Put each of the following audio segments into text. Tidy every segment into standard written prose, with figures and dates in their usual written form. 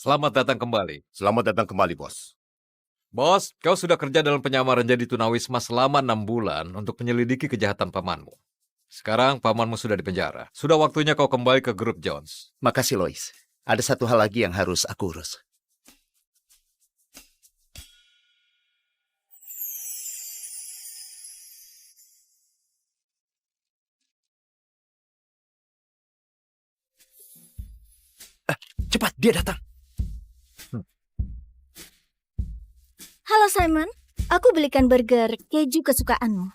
Selamat datang kembali. Selamat datang kembali, bos. Bos, kau sudah kerja dalam penyamaran jadi tunawisma selama 6 bulan untuk menyelidiki kejahatan pamanmu. Sekarang pamanmu sudah dipenjara. Sudah waktunya kau kembali ke grup Jones. Makasih, Lois. Ada satu hal lagi yang harus aku urus. Cepat, dia datang. Halo Simon, aku belikan burger keju kesukaanmu.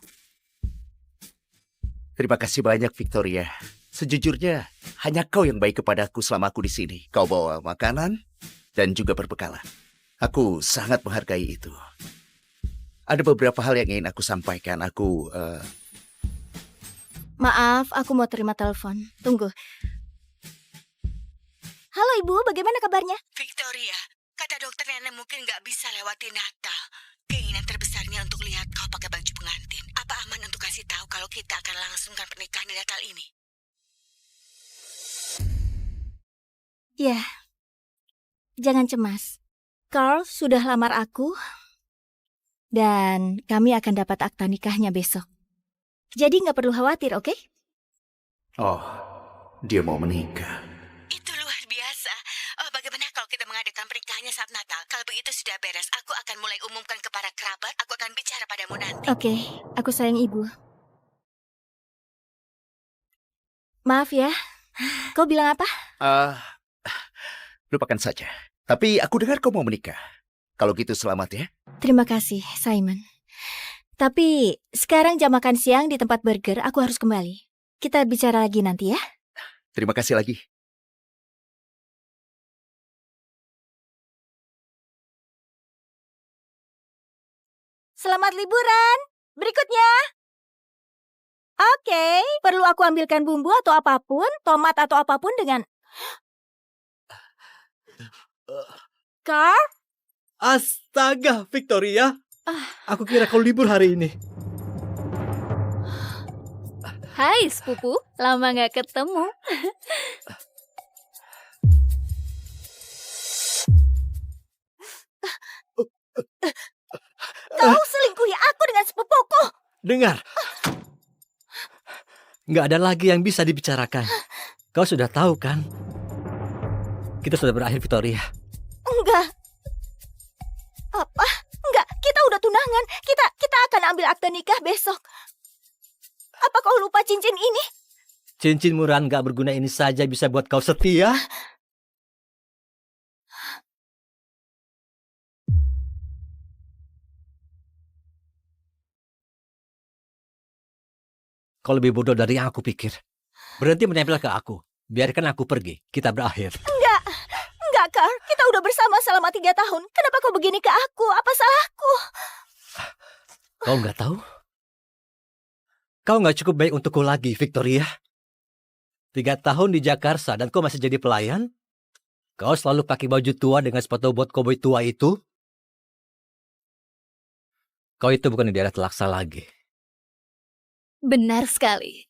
Terima kasih banyak, Victoria. Sejujurnya, hanya kau yang baik kepadaku selama aku di sini. Kau bawa makanan dan juga perbekalan. Aku sangat menghargai itu. Ada beberapa hal yang ingin aku sampaikan. Maaf, aku mau terima telepon. Tunggu. Halo Ibu, bagaimana kabarnya? Victoria, kata dokter nenek mungkin nggak bisa lewati Natal. Keinginan terbesarnya untuk lihat kau pakai baju pengantin. Apa aman untuk kasih tahu kalau kita akan langsungkan pernikahan di Natal ini? Ya, jangan cemas. Carl sudah lamar aku, dan kami akan dapat akta nikahnya besok. Jadi nggak perlu khawatir, oke? Oh, dia mau menikah. Itu luar biasa. Oh, bagaimana kalau kita mengadakan pernikahannya saat Natal? Kalau begitu sudah beres, aku akan mulai umumkan kepada kerabat. Aku akan bicara padamu nanti. Oke, aku sayang Ibu. Maaf ya, kau bilang apa? Lupakan saja. Tapi aku dengar kau mau menikah. Kalau gitu selamat ya. Terima kasih, Simon. Tapi sekarang jam makan siang di tempat burger, aku harus kembali. Kita bicara lagi nanti ya. Terima kasih lagi. Selamat liburan. Berikutnya. Oke, perlu aku ambilkan bumbu atau apapun, tomat atau apapun dengan... Carl? Astaga, Victoria. Aku kira kau libur hari ini. Hai sepupu, lama gak ketemu. Kau selingkuhi aku dengan sepupuku. Dengar. Nggak ada lagi yang bisa dibicarakan. Kau sudah tahu kan? Kita sudah berakhir, Victoria. Enggak. Apa? Enggak, kita udah tunangan. Kita akan ambil akte nikah besok. Apa kau lupa cincin ini? Cincin murahan nggak berguna ini saja bisa buat kau setia? Kau lebih bodoh dari yang aku pikir. Berhenti menempel ke aku. Biarkan aku pergi. Kita berakhir. Enggak, Carl. Kita udah bersama selama 3 tahun. Kenapa kau begini ke aku? Apa salahku? Kau nggak tahu? Kau nggak cukup baik untukku lagi, Victoria. 3 tahun di Jakarta dan kau masih jadi pelayan? Kau selalu pakai baju tua dengan sepatu bot koboi tua itu? Kau itu bukan di daerah Telaksa lagi. Benar sekali.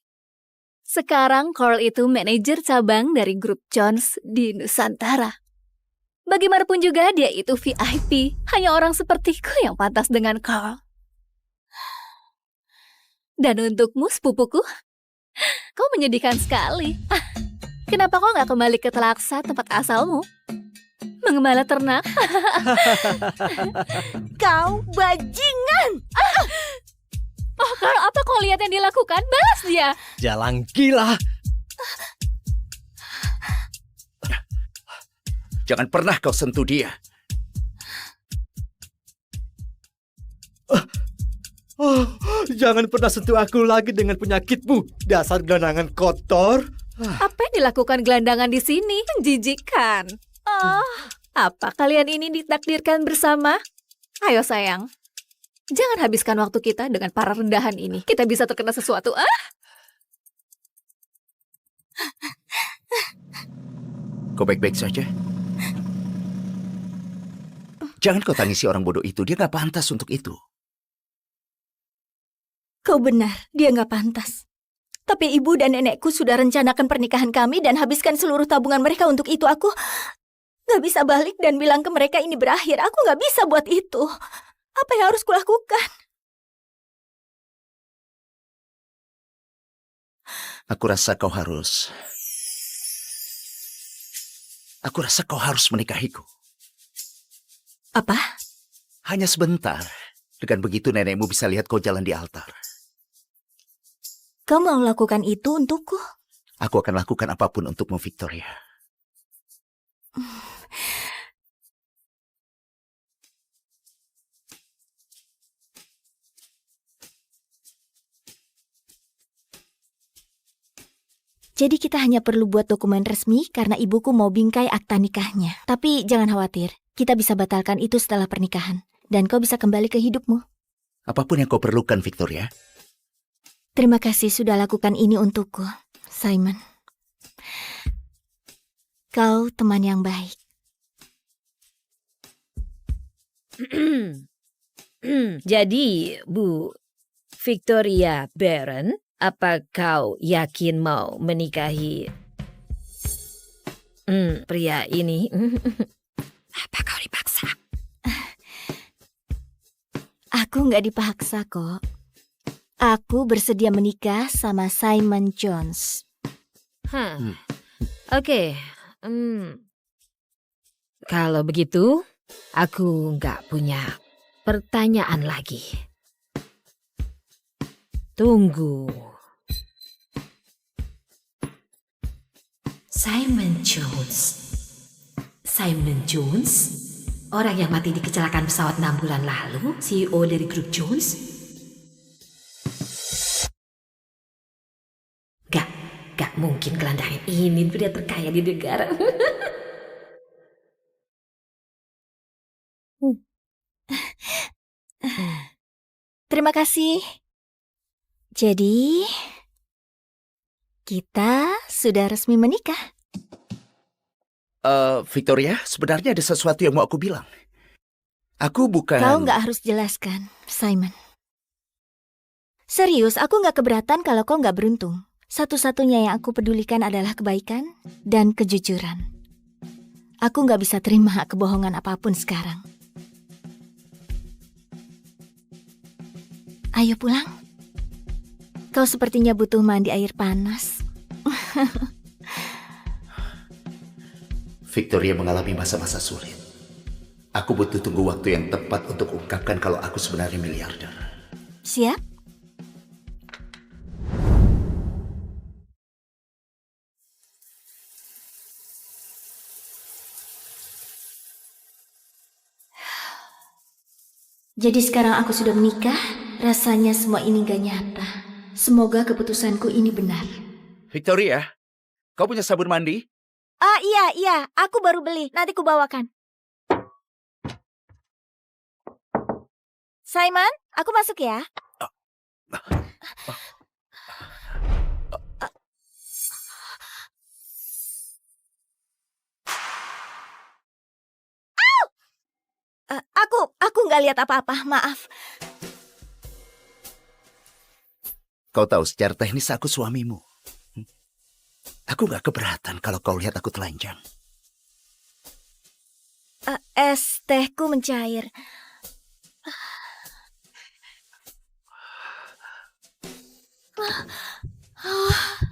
Sekarang Carl itu manajer cabang dari grup Jones di Nusantara. Bagaimanapun juga dia itu VIP. Hanya orang sepertiku yang pantas dengan Carl. Dan untukmu, sepupuku, kau menyedihkan sekali. Kenapa kau nggak kembali ke Telaksa, tempat asalmu? Mengembala ternak? Kau bajingan! Oh, Carl, apa kau lihat yang dilakukan? Balas dia! Jalan gila! Jangan pernah kau sentuh dia. Jangan pernah sentuh aku lagi dengan penyakitmu, dasar gelandangan kotor. Apa yang dilakukan gelandangan di sini? Menjijikkan. Apa kalian ini ditakdirkan bersama? Ayo sayang, jangan habiskan waktu kita dengan para rendahan ini. Kita bisa terkena sesuatu. Kau baik-baik saja? Jangan kau tangisi orang bodoh itu. Dia gak pantas untuk itu. Kau benar, dia nggak pantas. Tapi ibu dan nenekku sudah rencanakan pernikahan kami dan habiskan seluruh tabungan mereka untuk itu. Gak bisa balik dan bilang ke mereka ini berakhir. Aku gak bisa buat itu. Apa yang harus kulakukan? Aku rasa kau harus menikahiku. Apa? Hanya sebentar. Dengan begitu nenekmu bisa lihat kau jalan di altar. Kau mau lakukan itu untukku? Aku akan lakukan apapun untukmu, Victoria. Jadi kita hanya perlu buat dokumen resmi karena ibuku mau bingkai akta nikahnya. Tapi jangan khawatir, kita bisa batalkan itu setelah pernikahan. Dan kau bisa kembali ke hidupmu. Apapun yang kau perlukan, Victoria. Terima kasih sudah lakukan ini untukku, Simon. Kau teman yang baik. Jadi, Bu Victoria Baron, apa kau yakin mau menikahi pria ini? Apa kau dipaksa? Aku nggak dipaksa kok. Aku bersedia menikah sama Simon Jones. Oke. Kalau begitu, aku nggak punya pertanyaan lagi. Tunggu. Simon Jones. Simon Jones? Orang yang mati di kecelakaan pesawat 6 bulan lalu? CEO dari grup Jones? Gak mungkin gelandangan ini pria terkaya di negara. Terima kasih. Jadi, kita sudah resmi menikah. Victoria, sebenarnya ada sesuatu yang mau aku bilang. Aku bukan... Kau nggak harus jelaskan, Simon. Serius, aku nggak keberatan kalau kau nggak beruntung. Satu-satunya yang aku pedulikan adalah kebaikan dan kejujuran. Aku nggak bisa terima kebohongan apapun sekarang. Ayo pulang. Kau sepertinya butuh mandi air panas. Victoria mengalami masa-masa sulit. Aku butuh tunggu waktu yang tepat untuk ungkapkan kalau aku sebenarnya miliarder. Siap? Jadi sekarang aku sudah menikah, rasanya semua ini gak nyata. Semoga keputusanku ini benar. Victoria, kau punya sabun mandi? Ah iya, aku baru beli, nanti ku bawakan. Simon, aku masuk ya. Aku nggak lihat apa-apa, maaf. Kau tahu secara teknis aku suamimu. Aku gak keberatan kalau kau lihat aku telanjang. Es tehku mencair.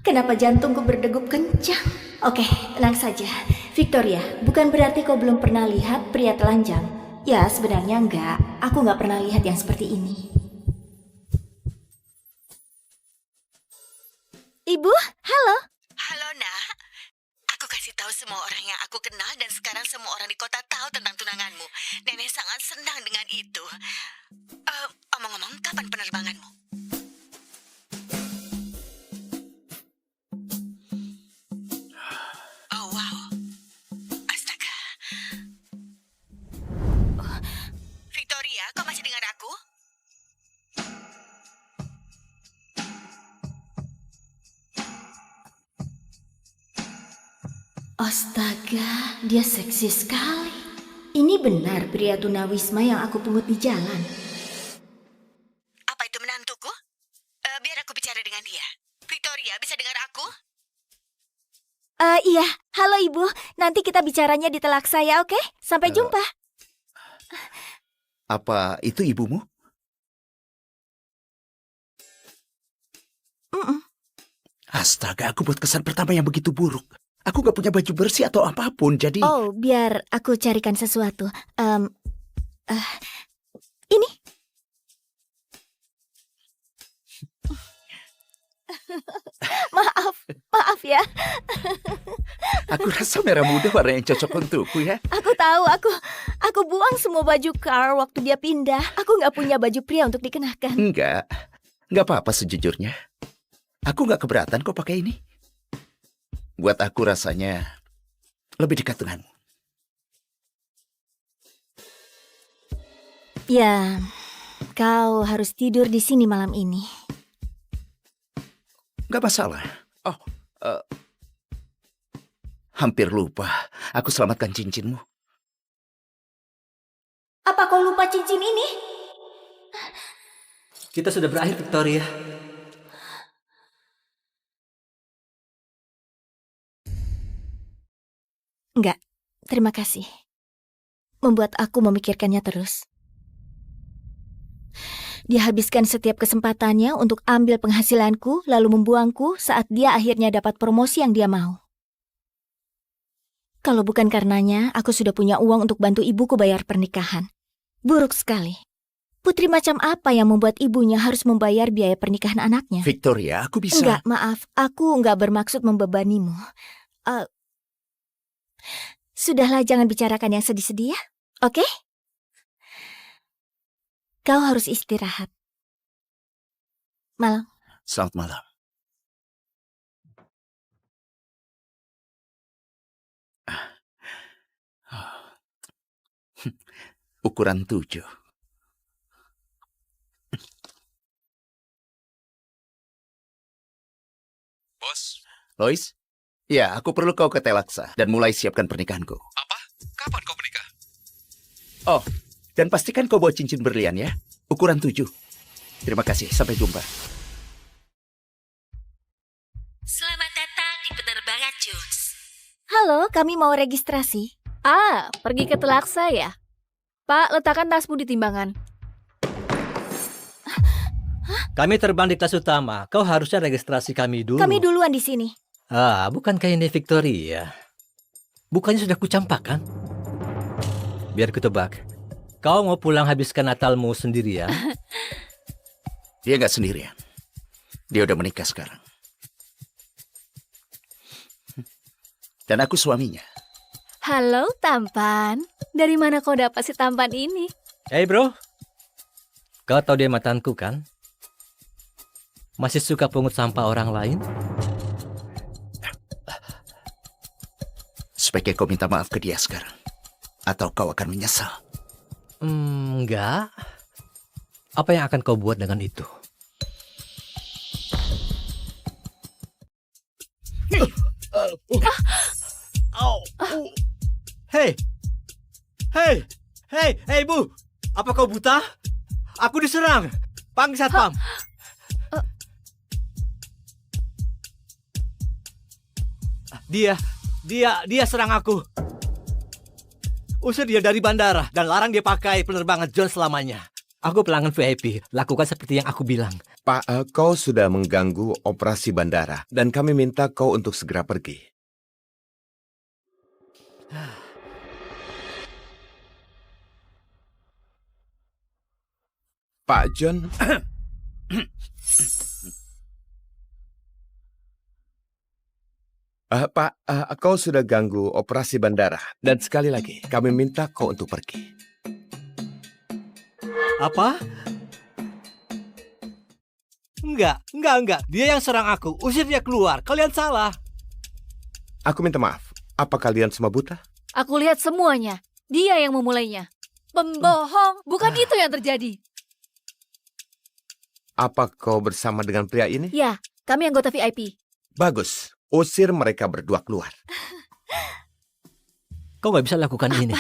Kenapa jantungku berdegup kencang? Oke, tenang saja. Victoria, bukan berarti kau belum pernah lihat pria telanjang. Ya, sebenarnya enggak. Aku nggak pernah lihat yang seperti ini. Ibu, halo. Halo, Nak. Aku kasih tahu semua orang yang aku kenal dan sekarang semua orang di kota tahu tentang tunanganmu. Nenek sangat senang dengan itu. Omong-omong, kapan penerbanganmu? Oh, wow. Astaga. Victoria, kau masih dengar aku? Astaga, dia seksi sekali. Ini benar pria tunawisma yang aku pungut di jalan. Apa itu menantuku? Biar aku bicara dengan dia. Victoria, bisa dengar aku? Iya, Halo Ibu, nanti kita bicaranya di telak saya, oke? Sampai jumpa. Apa itu ibumu? Mm-mm. Astaga, aku buat kesan pertama yang begitu buruk. Aku gak punya baju bersih atau apapun, jadi... Oh, biar aku carikan sesuatu. Ini. Maaf ya. Aku rasa merah muda warna yang cocok untukku ya. Aku tahu, aku buang semua baju Carl waktu dia pindah. Aku nggak punya baju pria untuk dikenakan. Enggak apa-apa sejujurnya. Aku nggak keberatan kok pakai ini. Buat aku rasanya lebih dekat denganmu. Ya, kau harus tidur di sini malam ini. Nggak masalah. Oh, hampir lupa. Aku selamatkan cincinmu. Apa kau lupa cincin ini? Kita sudah berakhir, Victoria. Enggak, terima kasih. Membuat aku memikirkannya terus. Dia habiskan setiap kesempatannya untuk ambil penghasilanku, lalu membuangku saat dia akhirnya dapat promosi yang dia mau. Kalau bukan karenanya, aku sudah punya uang untuk bantu ibuku bayar pernikahan. Buruk sekali. Putri macam apa yang membuat ibunya harus membayar biaya pernikahan anaknya? Victoria, aku bisa... Enggak, maaf. Aku enggak bermaksud membebanimu. Sudahlah, jangan bicarakan yang sedih-sedih ya. Oke? Kau harus istirahat. Malam. Selamat malam. Ukuran 7. Bos, Lois? Ya, aku perlu kau ke Telaksa dan mulai siapkan pernikahanku. apa? Kapan kau menikah? Oh, dan pastikan kau bawa cincin berlian ya. Ukuran 7. Terima kasih, sampai jumpa. Selamat datang di penerbangan Jones. Halo, kami mau registrasi. Pergi ke Telaksa ya? Pak, letakkan tasmu di timbangan. Kami terbang di kelas utama. Kau harusnya registrasi kami dulu. Kami duluan di sini. Bukankah ini Victoria? Bukannya sudah kucampakkan? Biar ku tebak. Kau mau pulang habiskan Natalmu sendirian? Dia nggak sendirian. Dia udah menikah sekarang. Dan aku suaminya. Halo, tampan. Dari mana kau dapat si tampan ini? Hey bro, kau tahu dia mantanku kan? Masih suka pungut sampah orang lain? Sebaiknya kau minta maaf ke dia sekarang. Atau kau akan menyesal. Enggak. Apa yang akan kau buat dengan itu? Hei, Bu. Apa kau buta? Aku diserang. Panggil satpam. Dia serang aku. Usir dia dari bandara dan larang dia pakai penerbangan Jones selamanya. Aku pelanggan VIP. Lakukan seperti yang aku bilang. Pak, kau sudah mengganggu operasi bandara dan kami minta kau untuk segera pergi. Pak John, Pak, kau sudah ganggu operasi bandara dan sekali lagi kami minta kau untuk pergi. Apa? Enggak. Dia yang serang aku. Usir dia keluar. Kalian salah. Aku minta maaf. Apa kalian semua buta? Aku lihat semuanya. Dia yang memulainya. Pembohong. Bukan itu yang terjadi. Apa kau bersama dengan pria ini? Ya, kami anggota VIP. Bagus. Usir mereka berdua keluar. Kau nggak bisa lakukan ini.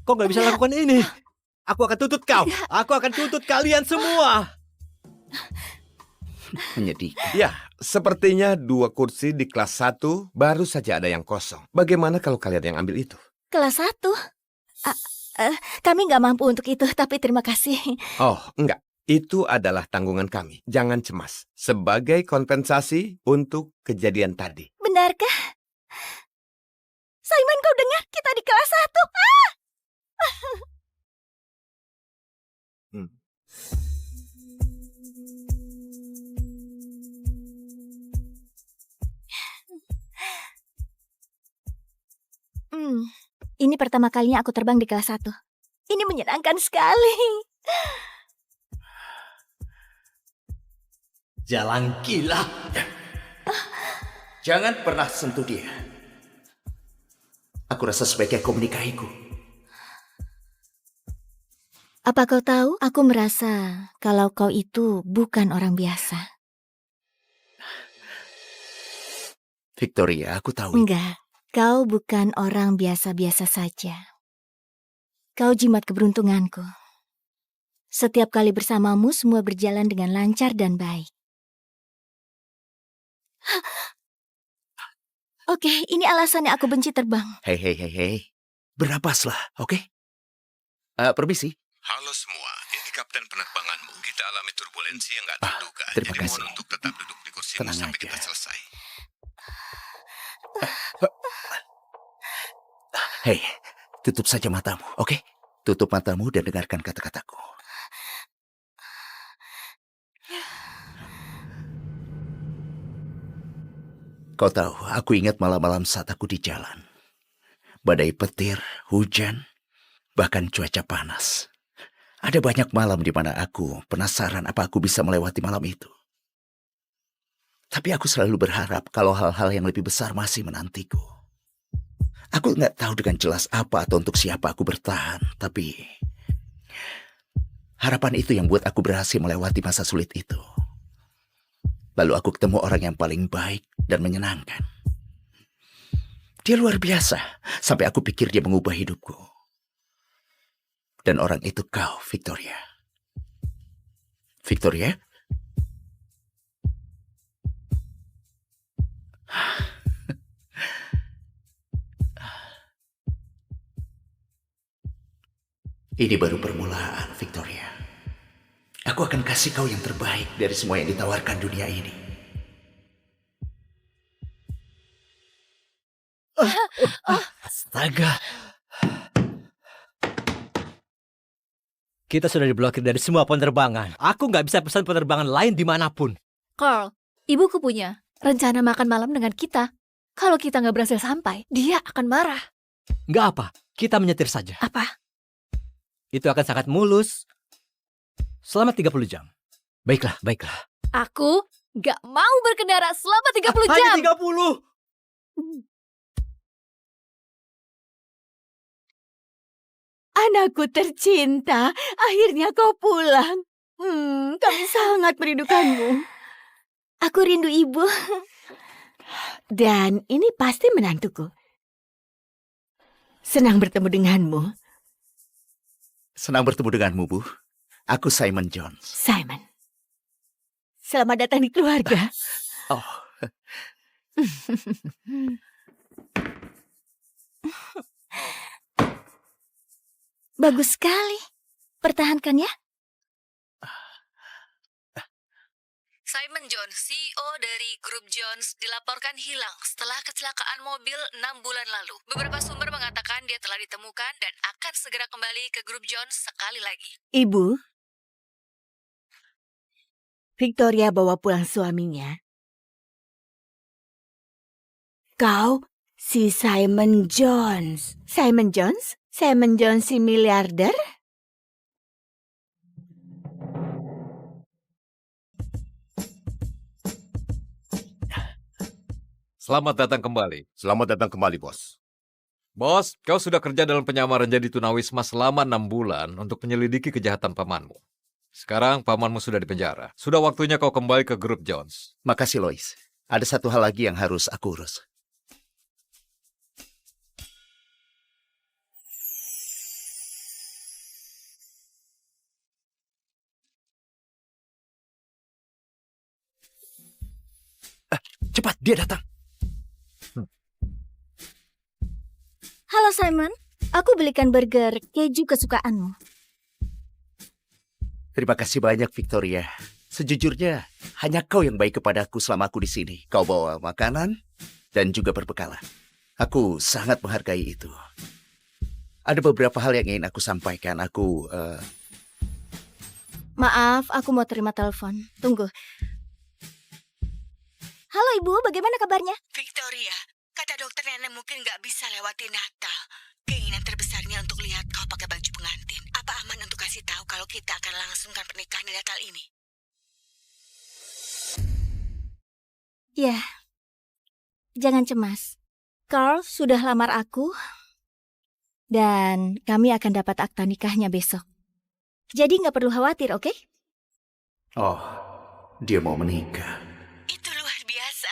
Kau nggak bisa lakukan ini. Aku akan tuntut kau. Aku akan tuntut kalian semua. Menyedihkan. Ya, sepertinya 2 kursi di kelas 1 baru saja ada yang kosong. Bagaimana kalau kalian yang ambil itu? Kelas 1? Kami nggak mampu untuk itu, tapi terima kasih. Oh, enggak. Itu adalah tanggungan kami. Jangan cemas. Sebagai kompensasi untuk kejadian tadi. Benarkah? Simon, kau dengar? Kita di kelas 1. Hmm. Ini pertama kalinya aku terbang di kelas 1. Ini menyenangkan sekali. Jalan gila. Jangan pernah sentuh dia. Aku rasa sebaiknya kau menikahiku. Apa kau tahu? Aku merasa kalau kau itu bukan orang biasa. Victoria, aku tahu itu. Enggak, kau bukan orang biasa-biasa saja. Kau jimat keberuntunganku. Setiap kali bersamamu, semua berjalan dengan lancar dan baik. Oke, ini alasannya aku benci terbang. Hei. Berapaslah, oke? Permisi. Halo semua, ini kapten penerbanganmu. Kita alami turbulensi yang nggak terduga. terima Jadi kasih. mohon untuk tetap duduk di kursimu Tenang sampai aja. kita selesai. Hei, tutup saja matamu, oke? Tutup matamu dan dengarkan kata-kataku. Kau tahu, aku ingat malam-malam saat aku di jalan. Badai petir, hujan, bahkan cuaca panas. Ada banyak malam di mana aku penasaran apa aku bisa melewati malam itu. Tapi aku selalu berharap kalau hal-hal yang lebih besar masih menantiku. Aku nggak tahu dengan jelas apa atau untuk siapa aku bertahan, tapi harapan itu yang buat aku berhasil melewati masa sulit itu. Lalu aku ketemu orang yang paling baik dan menyenangkan. Dia luar biasa, sampai aku pikir dia mengubah hidupku. Dan orang itu kau, Victoria. Victoria? Ini baru permulaan, Victoria. Aku akan kasih kau yang terbaik dari semua yang ditawarkan dunia ini. Astaga. Kita sudah diblokir dari semua penerbangan. Aku nggak bisa pesan penerbangan lain dimanapun. Carl, ibuku punya rencana makan malam dengan kita. Kalau kita nggak berhasil sampai, dia akan marah. Nggak apa, kita menyetir saja. Apa? Itu akan sangat mulus. Selama 30 jam. Baiklah. Aku nggak mau berkendara selama 30 jam. Hanya 30. Anakku tercinta, akhirnya kau pulang. Kami sangat merindukanmu. Aku rindu ibu. Dan ini pasti menantuku. Senang bertemu denganmu, Senang bertemu denganmu, Bu. Aku Simon Jones. Simon. Selamat datang di keluarga. Oh, Bagus sekali. Pertahankan ya. Simon Jones, CEO dari Grup Jones, dilaporkan hilang setelah kecelakaan mobil 6 bulan lalu. Beberapa sumber mengatakan dia telah ditemukan dan akan segera kembali ke Grup Jones sekali lagi. Ibu, Victoria bawa pulang suaminya. Kau si Simon Jones. Simon Jones? Simon Jones si miliarder? Selamat datang kembali. Selamat datang kembali, bos. Bos, kau sudah kerja dalam penyamaran jadi tunawisma selama 6 bulan untuk menyelidiki kejahatan pamanmu. Sekarang pamanmu sudah di penjara. Sudah waktunya kau kembali ke Grup Jones. makasih Lois. Ada satu hal lagi yang harus aku urus. Cepat, dia datang. Halo Simon, aku belikan burger keju kesukaanmu. Terima kasih banyak, Victoria. Sejujurnya, hanya kau yang baik kepadaku selama aku di sini. Kau bawa makanan dan juga berbekalan. Aku sangat menghargai itu. Ada beberapa hal yang ingin aku sampaikan. Maaf, aku mau terima telepon. Tunggu. Halo Ibu, bagaimana kabarnya? Victoria, kata dokter nenek mungkin nggak bisa lewati Natal. Keinginan terbesarnya untuk lihat kau pakai baju pengantin. Apa aman untuk kasih tahu kalau kita akan langsungkan pernikahan di Natal ini? Ya, jangan cemas. Carl sudah lamar aku, dan kami akan dapat akta nikahnya besok. Jadi nggak perlu khawatir, oke? Oh, dia mau menikah. Itu luar biasa.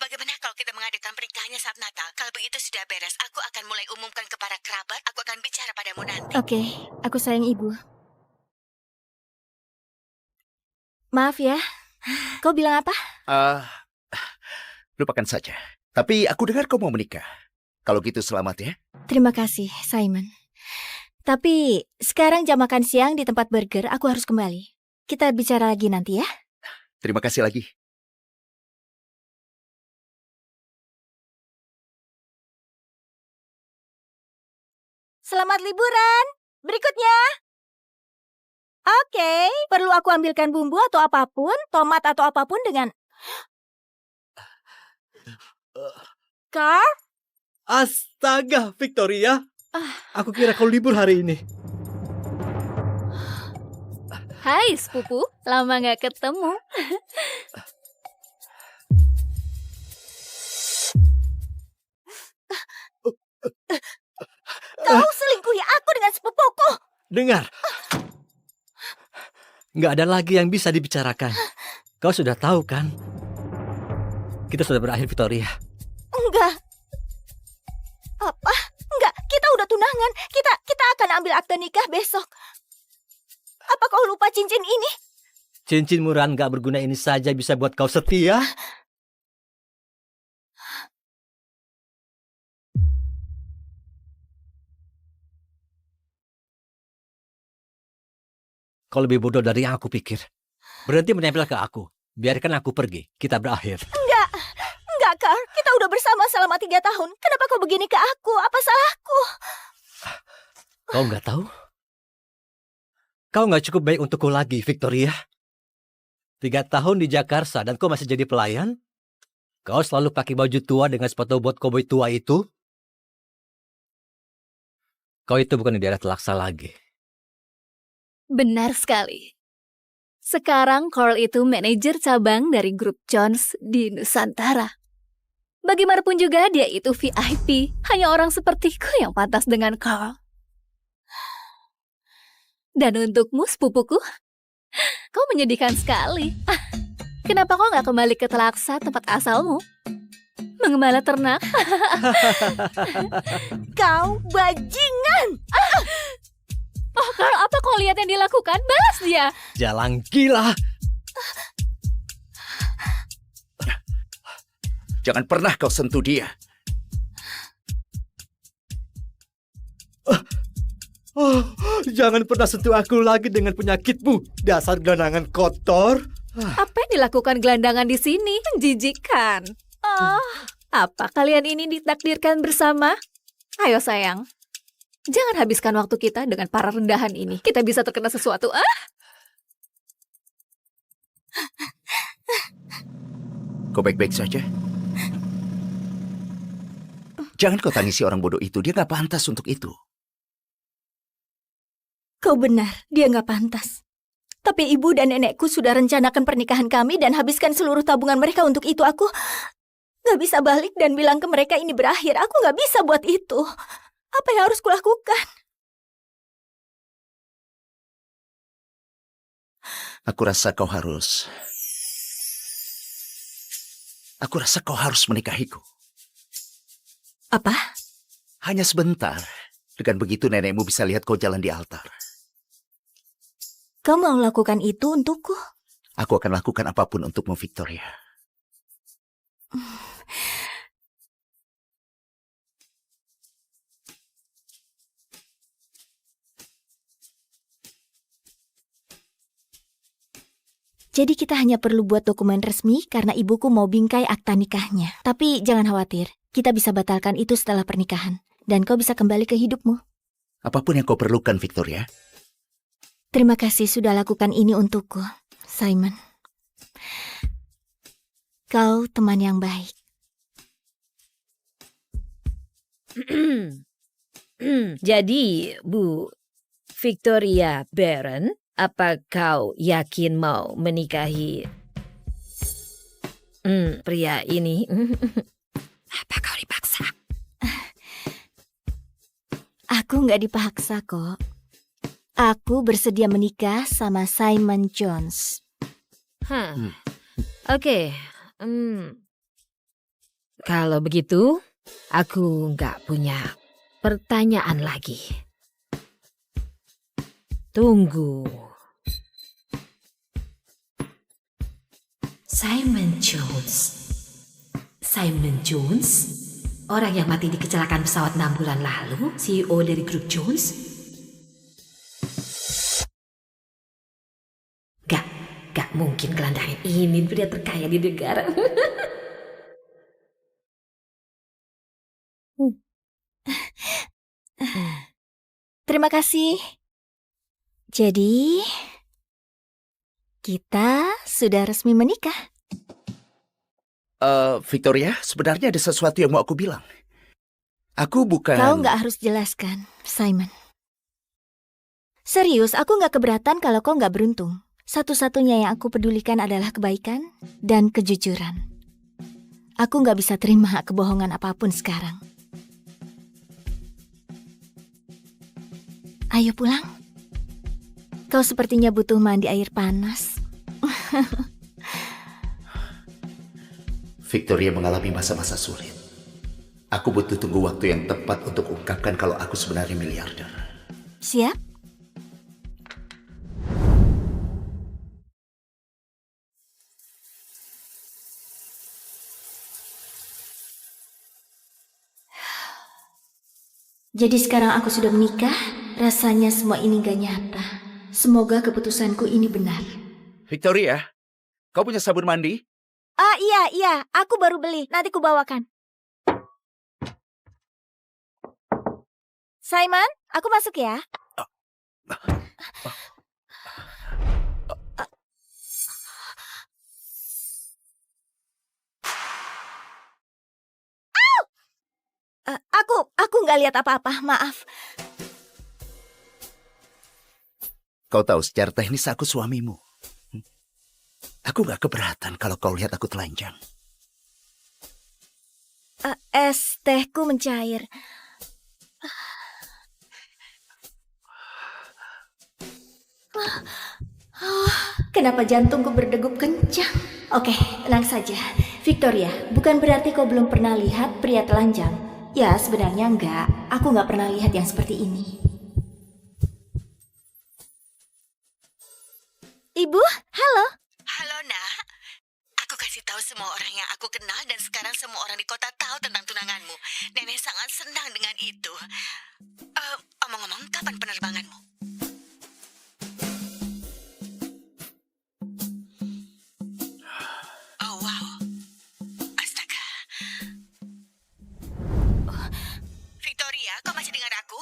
Bagaimana kalau kita mengadakan pernikahannya saat Natal? Kalau begitu sudah beres, aku akan mulai umumkan ke para kerabat. Aku akan bicara padamu nanti. Oke, aku sayang Ibu. Maaf ya, kau bilang apa? Lupakan saja. Tapi aku dengar kau mau menikah. Kalau gitu selamat ya. Terima kasih, Simon. Tapi sekarang jam makan siang di tempat burger, aku harus kembali. Kita bicara lagi nanti ya. Terima kasih lagi. Selamat liburan. Berikutnya. Oke, perlu aku ambilkan bumbu atau apapun, tomat atau apapun dengan... Carl? Astaga, Victoria. Aku kira kau libur hari ini. Hai sepupu, lama nggak ketemu. Kau selingkuhi aku dengan sepupuku. Dengar. Nggak ada lagi yang bisa dibicarakan. Kau sudah tahu kan? Kita sudah berakhir, Victoria. Enggak. Apa? Enggak, kita udah tunangan. Kita akan ambil akte nikah besok. Apa kau lupa cincin ini? Cincin murahan nggak berguna ini saja bisa buat kau setia? Kau lebih bodoh dari yang aku pikir. Berhenti menempel ke aku. Biarkan aku pergi. Kita berakhir. Enggak, Carl. Kita udah bersama selama 3 tahun. Kenapa kau begini ke aku? Apa salahku? Kau nggak tahu? Kau nggak cukup baik untukku lagi, Victoria. 3 tahun di Jakarta dan kau masih jadi pelayan? Kau selalu pakai baju tua dengan sepatu bot koboi tua itu? Kau itu bukan di daerah Telaksa lagi. Benar sekali. Sekarang Carl itu manajer cabang dari grup Jones di Nusantara. Bagaimanapun juga dia itu VIP. Hanya orang sepertiku yang pantas dengan Carl. Dan untukmu, sepupuku, kau menyedihkan sekali. Kenapa kau nggak kembali ke Telaksa, tempat asalmu? Mengembala ternak? Kau bajingan! Oh, Carl, apa kau lihat yang dilakukan? Balas dia! Jalan gila! Jangan pernah kau sentuh dia. Jangan pernah sentuh aku lagi dengan penyakitmu, dasar gelandangan kotor. Apa yang dilakukan gelandangan di sini? Menjijikkan. Oh, apa kalian ini ditakdirkan bersama? Ayo sayang, jangan habiskan waktu kita dengan para rendahan ini. Kita bisa terkena sesuatu. Kau baik-baik saja? Jangan kau tangisi orang bodoh itu. Dia gak pantas untuk itu. Kau benar, dia nggak pantas. Tapi ibu dan nenekku sudah rencanakan pernikahan kami dan habiskan seluruh tabungan mereka untuk itu. Aku nggak bisa balik dan bilang ke mereka ini berakhir. Aku nggak bisa buat itu. Apa yang harus kulakukan? Aku rasa kau harus menikahiku. Apa? Hanya sebentar. Dengan begitu nenekmu bisa lihat kau jalan di altar. Kau mau lakukan itu untukku? Aku akan lakukan apapun untukmu, Victoria. Jadi kita hanya perlu buat dokumen resmi karena ibuku mau bingkai akta nikahnya. Tapi jangan khawatir, kita bisa batalkan itu setelah pernikahan. Dan kau bisa kembali ke hidupmu. Apapun yang kau perlukan, Victoria. Terima kasih sudah lakukan ini untukku, Simon. Kau teman yang baik. Jadi, Bu Victoria Baron, apa kau yakin mau menikahi pria ini? Apa kau dipaksa? Aku nggak dipaksa kok. Aku bersedia menikah sama Simon Jones. Oke. Kalau begitu, aku nggak punya pertanyaan lagi. Tunggu. Simon Jones. Simon Jones? Orang yang mati di kecelakaan pesawat 6 bulan lalu? CEO dari grup Jones? Gak mungkin gelandangan ini pria terkaya di negara. Terima kasih. Jadi, kita sudah resmi menikah. Victoria, sebenarnya ada sesuatu yang mau aku bilang. Aku bukan... Kau nggak harus jelaskan, Simon. Serius, aku nggak keberatan kalau kau nggak beruntung. Satu-satunya yang aku pedulikan adalah kebaikan dan kejujuran. Aku nggak bisa terima kebohongan apapun sekarang. Ayo pulang. Kau sepertinya butuh mandi air panas. Victoria mengalami masa-masa sulit. Aku butuh tunggu waktu yang tepat untuk ungkapkan kalau aku sebenarnya miliarder. Siap? Jadi sekarang aku sudah menikah, rasanya semua ini gak nyata. Semoga keputusanku ini benar. Victoria, kau punya sabun mandi? Ah iya, aku baru beli, nanti ku bawakan. Simon, aku masuk ya. Aku nggak lihat apa-apa, maaf. Kau tahu secara teknis aku suamimu. Aku gak keberatan kalau kau lihat aku telanjang. Es tehku mencair. Kenapa jantungku berdegup kencang? Oke, tenang saja. Victoria, bukan berarti kau belum pernah lihat pria telanjang. Ya, sebenarnya enggak. Aku nggak pernah lihat yang seperti ini. Ibu, halo. Halo, Nak. Aku kasih tahu semua orang yang aku kenal dan sekarang semua orang di kota tahu tentang tunanganmu. Nenek sangat senang dengan itu. Omong-omong, kapan penerbanganmu? Oh, wow. Astaga. Victoria, kau masih dengar aku?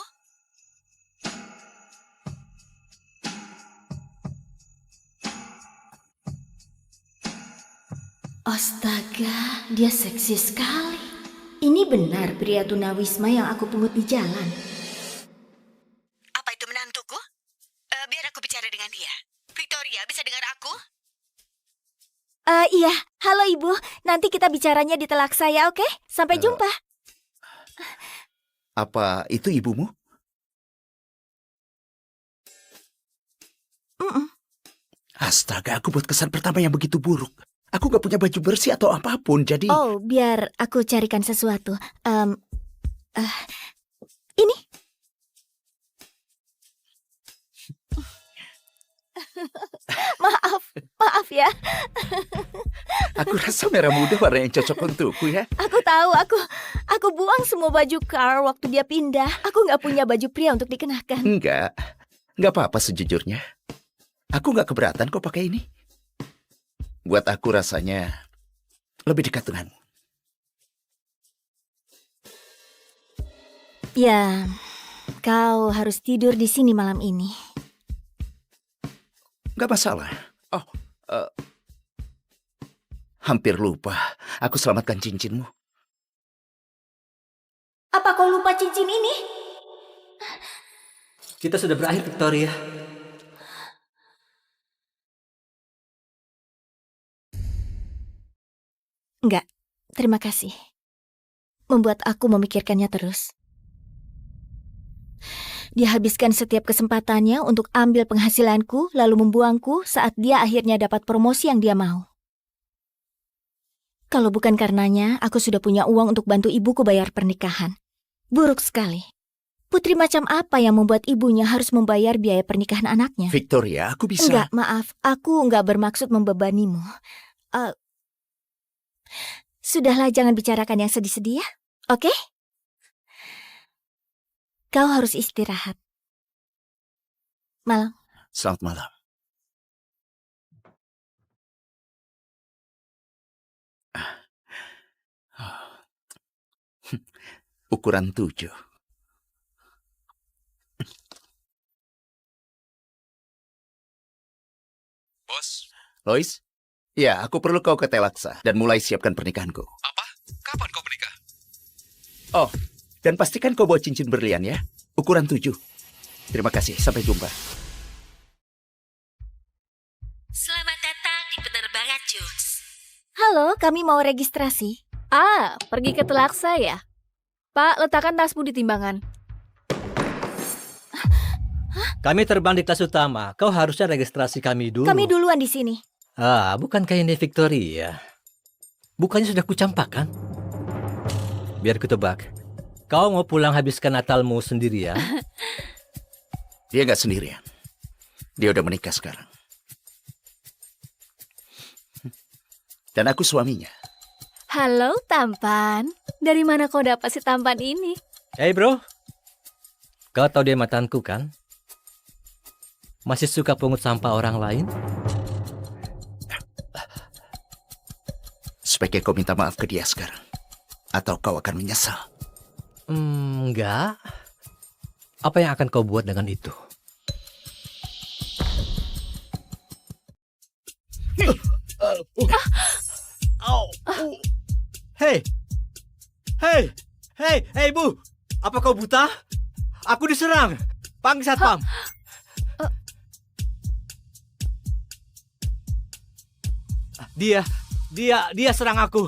Astaga, dia seksi sekali. Ini benar pria tunawisma yang aku pungut di jalan. Apa itu menantuku? Biar aku bicara dengan dia. Victoria, bisa dengar aku? Iya, halo ibu. Nanti kita bicaranya di telak saya, oke? Sampai jumpa. Apa itu ibumu? Astaga, aku buat kesan pertama yang begitu buruk. Aku gak punya baju bersih atau apapun, jadi... Oh, biar aku carikan sesuatu. Ini. Maaf ya. Aku rasa merah muda warna yang cocok untukku ya. Aku tahu, aku buang semua baju Carl waktu dia pindah. Aku nggak punya baju pria untuk dikenakan. Enggak apa-apa sejujurnya. Aku gak keberatan kok pakai ini. Buat aku rasanya lebih dekat denganmu. Ya, kau harus tidur di sini malam ini. Gak masalah. Oh, hampir lupa. Aku selamatkan cincinmu. Apa kau lupa cincin ini? Kita sudah berakhir, Victoria. Enggak, terima kasih. Membuat aku memikirkannya terus. Dia habiskan setiap kesempatannya untuk ambil penghasilanku, lalu membuangku saat dia akhirnya dapat promosi yang dia mau. Kalau bukan karenanya, aku sudah punya uang untuk bantu ibuku bayar pernikahan. Buruk sekali. Putri macam apa yang membuat ibunya harus membayar biaya pernikahan anaknya? Victoria, aku bisa... Enggak, maaf. Aku enggak bermaksud membebanimu. Sudahlah, jangan bicarakan yang sedih-sedih ya. Oke? Kau harus istirahat. Malam. Selamat malam. Ukuran 7. Bos, Lois? Ya, aku perlu kau ke Telaksa dan mulai siapkan pernikahanku. apa? Kapan kau menikah? Oh, dan pastikan kau bawa cincin berlian ya. Ukuran 7. Terima kasih, sampai jumpa. Selamat datang di penerbangan Jones. Halo, kami mau registrasi. Pergi ke Telaksa ya? Pak, letakkan tasmu di timbangan. Kami terbang di kelas utama. Kau harusnya registrasi kami dulu. Kami duluan di sini. Bukankah ini Victoria? Bukannya sudah kucampakkan? Biar ku tebak. Kau mau pulang habiskan Natalmu sendirian? Dia nggak sendirian. Dia udah menikah sekarang. Dan aku suaminya. Halo, tampan. Dari mana kau dapat si tampan ini? Hey bro, kau tahu dia mantanku kan? Masih suka pungut sampah orang lain? Sebaiknya kau minta maaf ke dia sekarang. Atau kau akan menyesal. Enggak. Apa yang akan kau buat dengan itu? Hei! Hei! Hei! Hei, Bu! Apa kau buta? Aku diserang! Panggil satpam! Dia serang aku.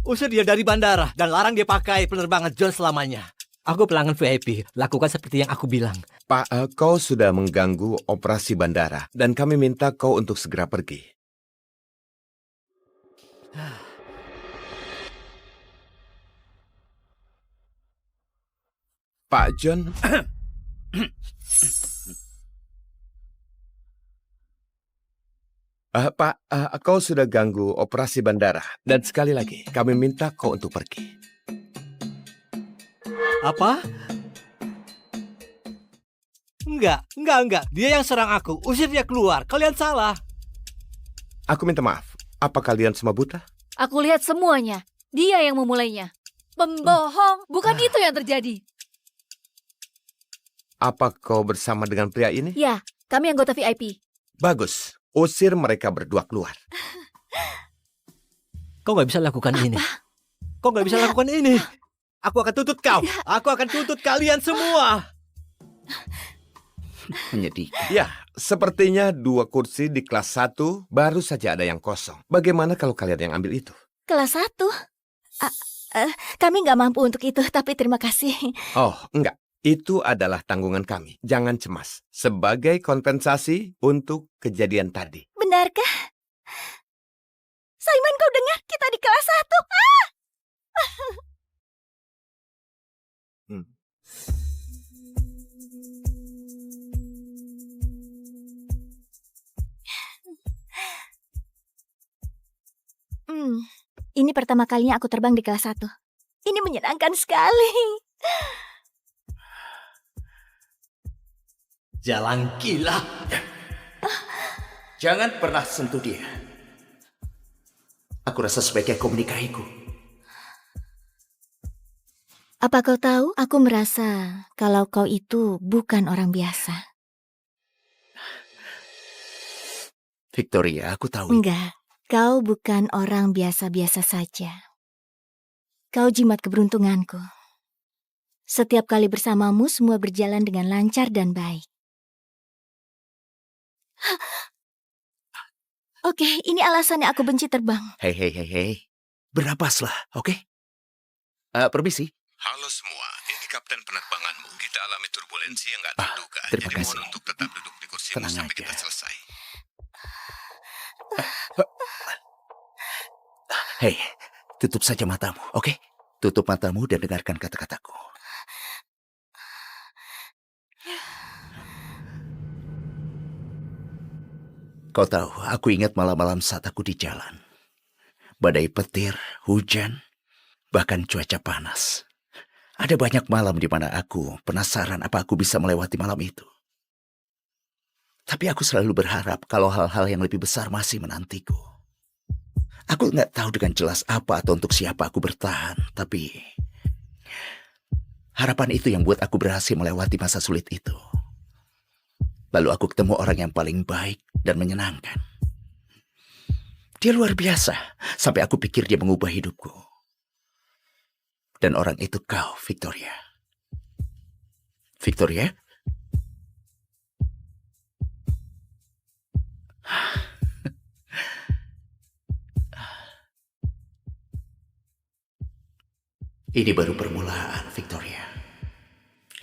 Usir dia dari bandara dan larang dia pakai penerbangan John selamanya. Aku pelanggan VIP, lakukan seperti yang aku bilang. Pak, kau sudah mengganggu operasi bandara dan kami minta kau untuk segera pergi. Pak John, Pak, kau sudah ganggu operasi bandara dan sekali lagi kami minta kau untuk pergi. Apa? Enggak. Dia yang serang aku. Usir dia keluar. Kalian salah. Aku minta maaf. Apa kalian semua buta? Aku lihat semuanya. Dia yang memulainya. Pembohong. Bukan itu yang terjadi. Apa kau bersama dengan pria ini? Ya, kami anggota VIP. Bagus. Usir mereka berdua keluar. Kau nggak bisa lakukan ini. Kau nggak bisa lakukan ini. Aku akan tuntut kau. Aku akan tuntut kalian semua. Menyedihkan. Ya, sepertinya 2 kursi di kelas 1 baru saja ada yang kosong. Bagaimana kalau kalian yang ambil itu? Kelas 1? Kami nggak mampu untuk itu, tapi terima kasih. Oh, enggak. Itu adalah tanggungan kami. Jangan cemas. Sebagai kompensasi untuk kejadian tadi. Benarkah? Simon, kau dengar? Kita di kelas 1. Ini pertama kalinya aku terbang di kelas 1. Ini menyenangkan sekali. Jalan gila. Jangan pernah sentuh dia. Aku rasa sebaiknya kau menikahiku. Apa kau tahu, aku merasa kalau kau itu bukan orang biasa. Victoria, aku tahu itu. Enggak, kau bukan orang biasa-biasa saja. Kau jimat keberuntunganku. Setiap kali bersamamu, semua berjalan dengan lancar dan baik. Oke, ini alasannya aku benci terbang. Hei. Bernapaslah, oke? Permisi. Halo semua, ini kapten penerbanganmu. Kita alami turbulensi yang nggak terduga. terima Jadi kasih. mohon untuk tetap duduk di kursimu Tenang sampai aja. kita selesai. Hei, tutup saja matamu, oke? Tutup matamu dan dengarkan kata-kataku. Kau tahu, aku ingat malam-malam saat aku di jalan. Badai petir, hujan, bahkan cuaca panas. Ada banyak malam di mana aku penasaran apa aku bisa melewati malam itu. Tapi aku selalu berharap kalau hal-hal yang lebih besar masih menantiku. Aku nggak tahu dengan jelas apa atau untuk siapa aku bertahan, tapi harapan itu yang buat aku berhasil melewati masa sulit itu. Lalu aku ketemu orang yang paling baik dan menyenangkan. Dia luar biasa, sampai aku pikir dia mengubah hidupku. Dan orang itu kau, Victoria. Victoria? Ini baru permulaan, Victoria.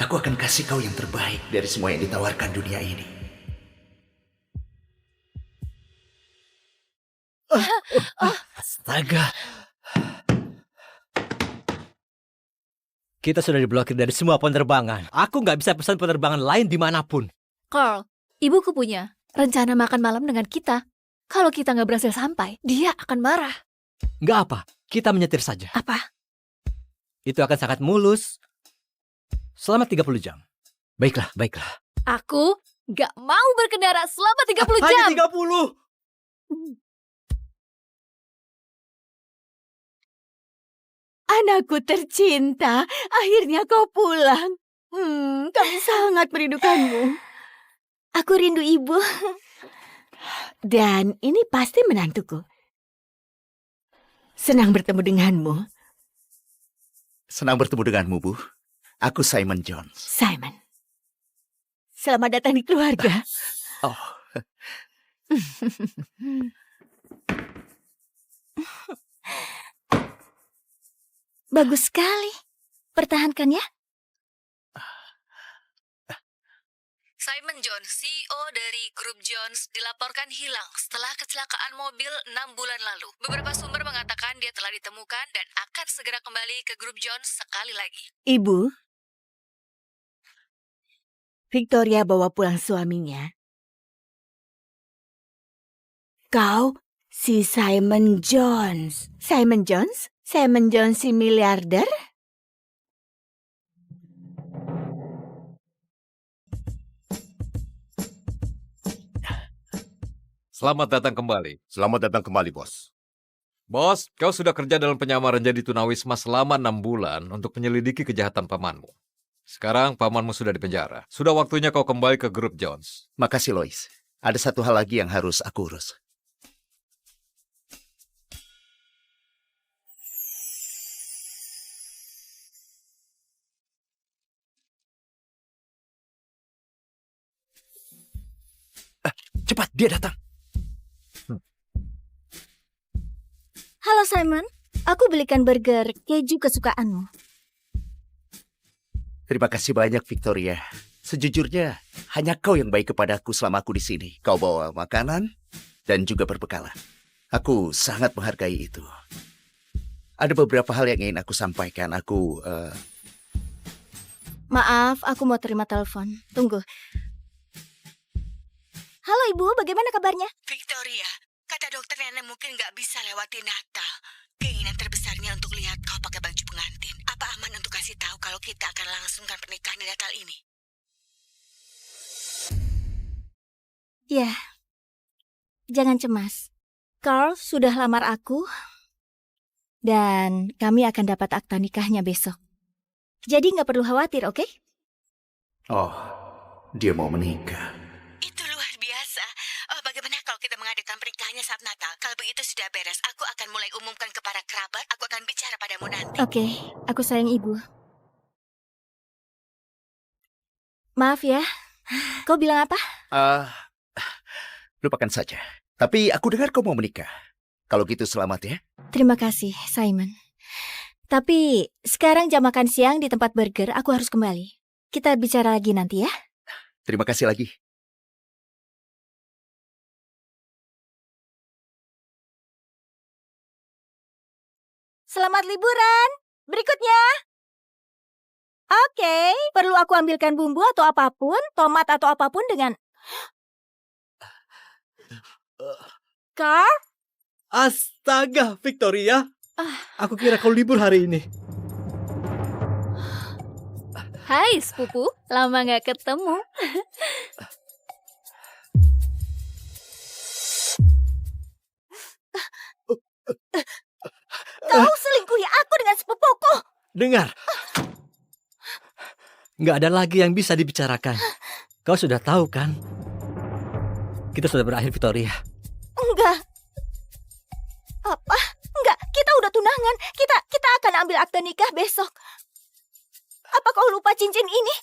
Aku akan kasih kau yang terbaik dari semua yang ditawarkan dunia ini. Astaga. Kita sudah diblokir dari semua penerbangan. Aku nggak bisa pesan penerbangan lain dimanapun. Carl, ibuku punya rencana makan malam dengan kita. Kalau kita nggak berhasil sampai, dia akan marah. Nggak apa, kita menyetir saja. Apa? Itu akan sangat mulus. Selama 30 jam. Baiklah. Aku nggak mau berkendara selama 30 jam. Hanya 30. Anakku tercinta, akhirnya kau pulang. Kami sangat merindukanmu. Aku rindu ibu. Dan ini pasti menantuku. Senang bertemu denganmu, Senang bertemu denganmu, Bu. Aku Simon Jones. Simon. Selamat datang di keluarga. Oh, Bagus sekali. Pertahankan ya. Simon Jones, CEO dari Grup Jones, dilaporkan hilang setelah kecelakaan mobil 6 bulan lalu. Beberapa sumber mengatakan dia telah ditemukan dan akan segera kembali ke Grup Jones sekali lagi. Ibu, Victoria bawa pulang suaminya. Kau si Simon Jones. Simon Jones? Simon Jones si miliarder? Selamat datang kembali. Selamat datang kembali, Bos. Bos, kau sudah kerja dalam penyamaran jadi tunawisma selama 6 bulan untuk menyelidiki kejahatan pamanmu. Sekarang pamanmu sudah dipenjara. Sudah waktunya kau kembali ke Grup Jones. makasih Lois. Ada satu hal lagi yang harus aku urus. Cepat, dia datang. Halo Simon, aku belikan burger keju kesukaanmu. Terima kasih banyak, Victoria. Sejujurnya, hanya kau yang baik kepadaku selama aku di sini. Kau bawa makanan dan juga perbekalan. Aku sangat menghargai itu. Ada beberapa hal yang ingin aku sampaikan. Maaf, aku mau terima telepon. Tunggu. Halo Ibu, bagaimana kabarnya? Victoria, kata dokter nenek mungkin nggak bisa lewati Natal. Keinginan terbesarnya untuk lihat kau pakai baju pengantin. Apa aman untuk kasih tahu kalau kita akan langsungkan pernikahan di Natal ini? Ya, jangan cemas. Carl sudah lamar aku dan kami akan dapat akta nikahnya besok. Jadi nggak perlu khawatir, oke? Oh, dia mau menikah. Itu luar biasa. Oh, bagaimana kalau kita mengadakan pernikahannya saat Natal? Kalau begitu sudah beres, aku akan mulai umumkan kepada kerabat. Aku akan bicara padamu nanti. Oke, aku sayang ibu. Maaf ya, kau bilang apa? Lupakan saja. Tapi aku dengar kau mau menikah. Kalau gitu selamat ya. Terima kasih, Simon. Tapi sekarang jam makan siang di tempat burger, aku harus kembali. Kita bicara lagi nanti ya. Terima kasih lagi. Selamat liburan. Berikutnya. Oke, perlu aku ambilkan bumbu atau apapun, tomat atau apapun dengan... Carl? Astaga, Victoria. Aku kira kau libur hari ini. Hai sepupu, lama gak ketemu. Kau selingkuhi aku dengan sepupuku. Dengar. Nggak ada lagi yang bisa dibicarakan. Kau sudah tahu kan? Kita sudah berakhir, Victoria. Enggak. Apa? Enggak, kita udah tunangan. Kita akan ambil akte nikah besok. Apa kau lupa cincin ini?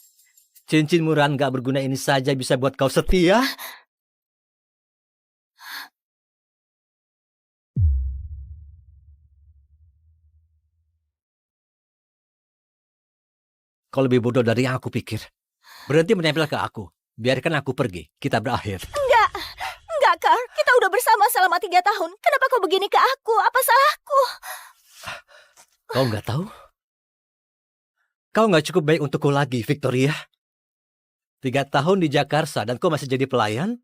Cincin murah nggak berguna ini saja bisa buat kau setia? Kau lebih bodoh dari yang aku pikir. Berhenti menempel ke aku. Biarkan aku pergi. Kita berakhir. Enggak, Carl. Kita udah bersama selama 3 tahun. Kenapa kau begini ke aku? Apa salahku? Kau nggak tahu? Kau nggak cukup baik untukku lagi, Victoria. 3 tahun di Jakarta dan kau masih jadi pelayan?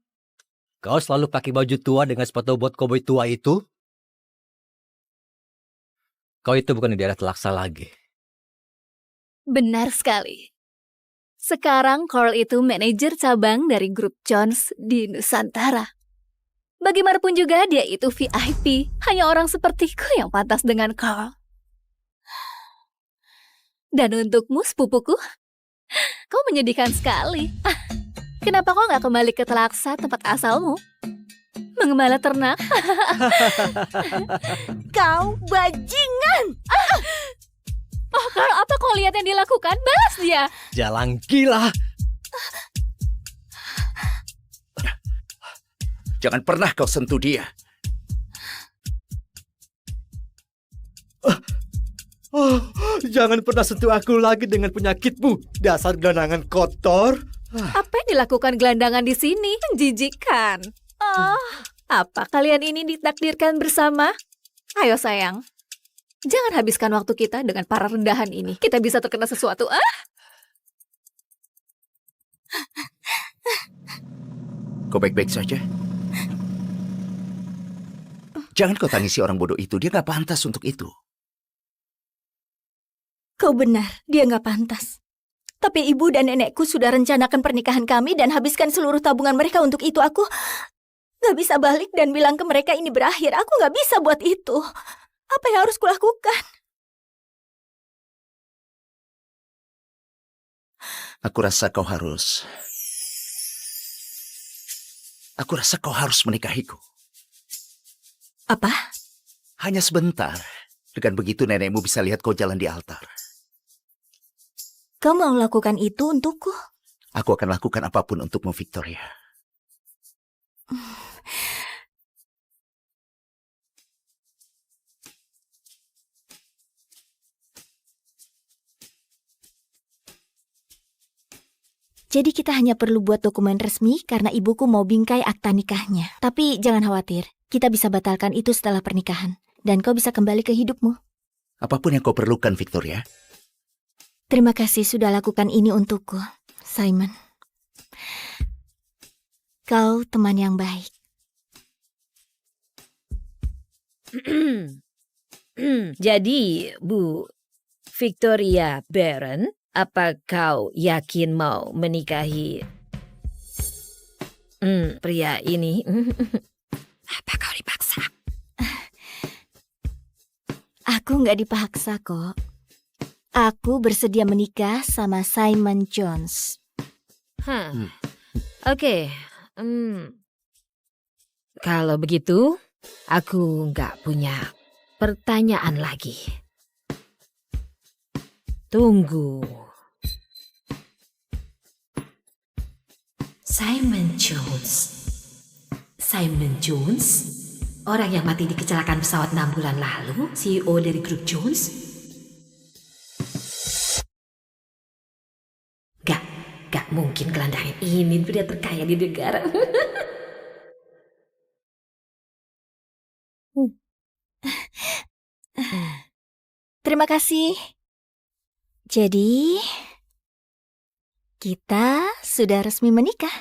Kau selalu pakai baju tua dengan sepatu bot koboi tua itu? Kau itu bukan di daerah Telaksa lagi. Benar sekali. Sekarang Carl itu manajer cabang dari grup Jones di Nusantara. Bagaimanapun juga dia itu VIP. Hanya orang sepertiku yang pantas dengan Carl. Dan untukmu, sepupuku, kau menyedihkan sekali. Kenapa kau nggak kembali ke Telaksa, tempat asalmu? Mengembala ternak? Kau bajingan! Oh, Carl, apa kau lihat yang dilakukan? Balas dia! Jalan gila! Jangan pernah kau sentuh dia. Jangan pernah sentuh aku lagi dengan penyakitmu, dasar gelandangan kotor. Apa yang dilakukan gelandangan di sini? Menjijikan. Oh, apa kalian ini ditakdirkan bersama? Ayo sayang, jangan habiskan waktu kita dengan para rendahan ini. Kita bisa terkena sesuatu. Kau baik-baik saja? Jangan kau tangisi orang bodoh itu. Dia gak pantas untuk itu. Kau benar, dia nggak pantas. Tapi ibu dan nenekku sudah rencanakan pernikahan kami dan habiskan seluruh tabungan mereka untuk itu. Aku nggak bisa balik dan bilang ke mereka ini berakhir. Aku nggak bisa buat itu. Apa yang harus kulakukan? Aku rasa kau harus menikahiku. Apa? Hanya sebentar. Dengan begitu nenekmu bisa lihat kau jalan di altar. Kau mau lakukan itu untukku? Aku akan lakukan apapun untukmu, Victoria. Jadi kita hanya perlu buat dokumen resmi karena ibuku mau bingkai akta nikahnya. Tapi jangan khawatir, kita bisa batalkan itu setelah pernikahan. Dan kau bisa kembali ke hidupmu. Apapun yang kau perlukan, Victoria. Terima kasih sudah lakukan ini untukku, Simon. Kau teman yang baik. Jadi, Bu Victoria Barron, apa kau yakin mau menikahi pria ini? Apa kau dipaksa? Aku nggak dipaksa kok. Aku bersedia menikah sama Simon Jones. Oke. Kalau begitu, aku nggak punya pertanyaan lagi. Tunggu. Simon Jones. Simon Jones? Orang yang mati di kecelakaan pesawat 6 bulan lalu? CEO dari grup Jones? Gak mungkin gelandangan ini pria terkaya di negara. Terima kasih. Jadi, kita sudah resmi menikah.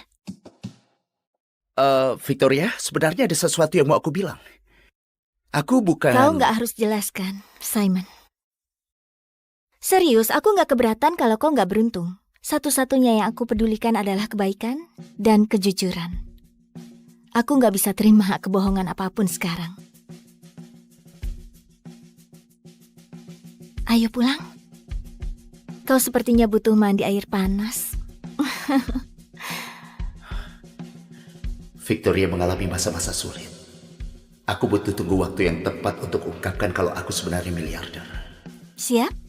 Victoria, sebenarnya ada sesuatu yang mau aku bilang. Aku bukan... Kau nggak harus jelaskan, Simon. Serius, aku nggak keberatan kalau kau nggak beruntung. Satu-satunya yang aku pedulikan adalah kebaikan dan kejujuran. Aku nggak bisa terima kebohongan apapun sekarang. Ayo pulang. Kau sepertinya butuh mandi air panas. Victoria mengalami masa-masa sulit. Aku butuh tunggu waktu yang tepat untuk ungkapkan kalau aku sebenarnya miliarder. Siap?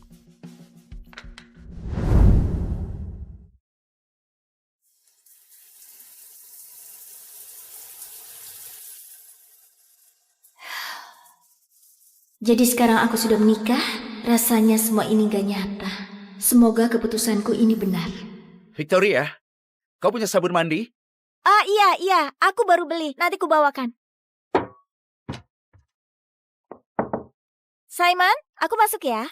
Jadi sekarang aku sudah menikah, rasanya semua ini gak nyata. Semoga keputusanku ini benar. Victoria, kau punya sabun mandi? Ah iya, aku baru beli, nanti ku bawakan. Simon, aku masuk ya.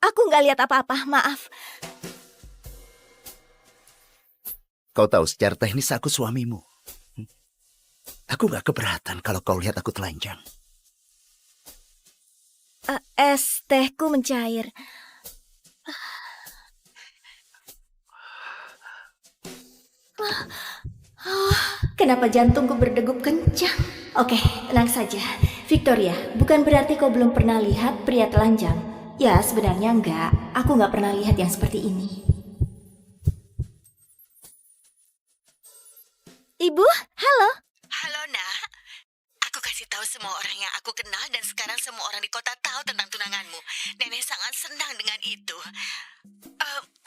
Aku nggak lihat apa-apa, maaf. Kau tahu secara teknis aku suamimu. Aku nggak keberatan kalau kau lihat aku telanjang. Es tehku mencair. Kenapa jantungku berdegup kencang? Oke, tenang saja. Victoria, bukan berarti kau belum pernah lihat pria telanjang. Ya, sebenarnya enggak. Aku nggak pernah lihat yang seperti ini. Ibu, halo. Halo, Nak. Aku kasih tahu semua orang yang aku kenal dan sekarang semua orang di kota tahu tentang tunanganmu. Nenek sangat senang dengan itu.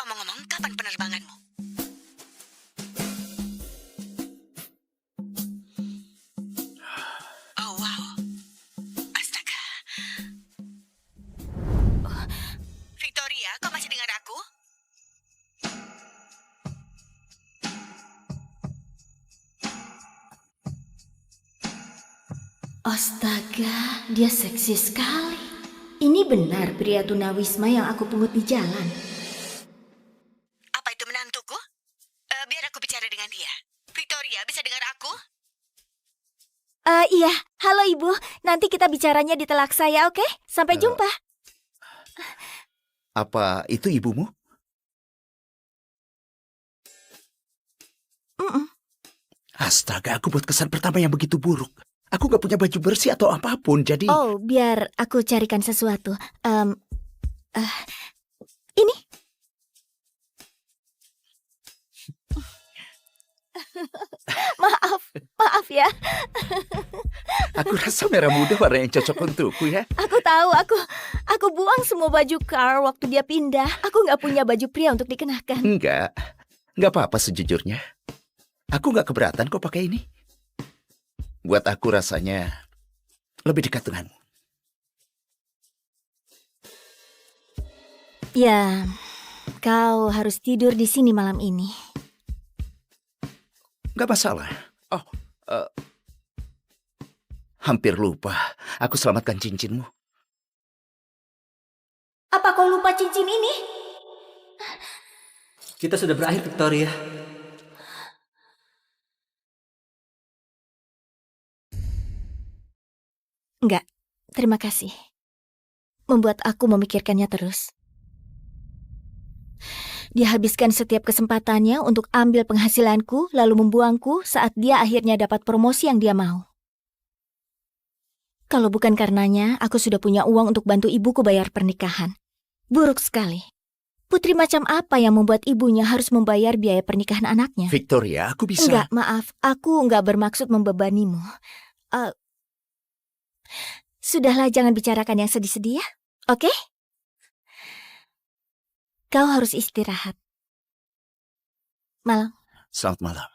Omong-omong, kapan penerbanganmu? Oh, wow. Astaga. Victoria, kau masih dengar aku? Astaga, dia seksi sekali. Ini benar pria tunawisma yang aku pungut di jalan. Apa itu menantuku? Biar aku bicara dengan dia. Victoria, bisa dengar aku? Iya, halo ibu. Nanti kita bicaranya di telak saya, oke? Sampai jumpa. Apa itu ibumu? Astaga, aku buat kesan pertama yang begitu buruk. Aku gak punya baju bersih atau apapun, jadi... Oh, biar aku carikan sesuatu. Ini. Maaf ya. Aku rasa merah muda warna yang cocok untukku ya. Aku tahu, aku buang semua baju Carl waktu dia pindah. Aku nggak punya baju pria untuk dikenakan. Enggak apa-apa sejujurnya. Aku nggak keberatan kok pakai ini. Buat aku rasanya lebih dekat denganmu. Ya, kau harus tidur di sini malam ini. Nggak masalah. Oh, hampir lupa. Aku selamatkan cincinmu. Apa kau lupa cincin ini? Kita sudah berakhir, Victoria. Enggak, terima kasih. membuat aku memikirkannya terus. Dia habiskan setiap kesempatannya untuk ambil penghasilanku, lalu membuangku saat dia akhirnya dapat promosi yang dia mau. Kalau bukan karenanya, aku sudah punya uang untuk bantu ibuku bayar pernikahan. Buruk sekali. Putri macam apa yang membuat ibunya harus membayar biaya pernikahan anaknya? Victoria, aku bisa... Enggak, maaf. Aku enggak bermaksud membebanimu. Sudahlah, jangan bicarakan yang sedih-sedih ya. Oke? Kau harus istirahat. Malam. Selamat malam.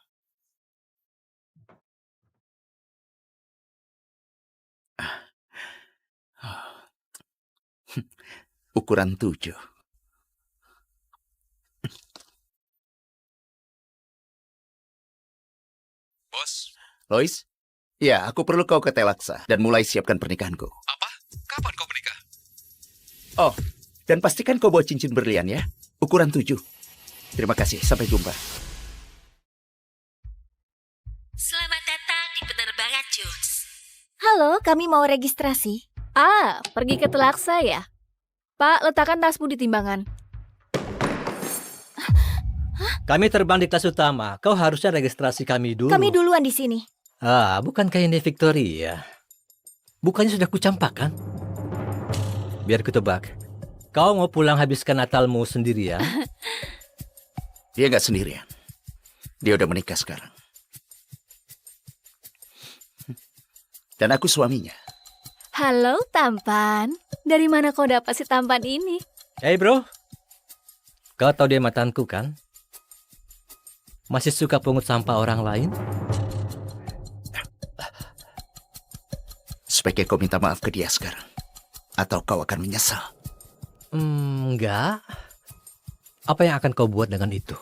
Ukuran 7. Bos, Lois? Ya, aku perlu kau ke Telaksa dan mulai siapkan pernikahanku. apa? Kapan kau menikah? Oh, dan pastikan kau bawa cincin berlian ya. Ukuran 7. Terima kasih, sampai jumpa. Selamat datang di penerbangan Jones. Halo, kami mau registrasi. Pergi ke Telaksa ya? Pak, letakkan tasmu di timbangan. Kami terbang di kelas utama. Kau harusnya registrasi kami dulu. Kami duluan di sini. Bukankah ini Victoria? Bukannya sudah kucampakkan? Biar kutebak. Kau mau pulang habiskan Natalmu sendirian? Dia nggak sendirian. Dia udah menikah sekarang. Dan aku suaminya. Halo, tampan. Dari mana kau dapat si tampan ini? Hey bro, kau tahu dia mantanku kan? Masih suka pungut sampah orang lain? Sebaiknya kau minta maaf ke dia sekarang. Atau kau akan menyesal. Enggak. Apa yang akan kau buat dengan itu?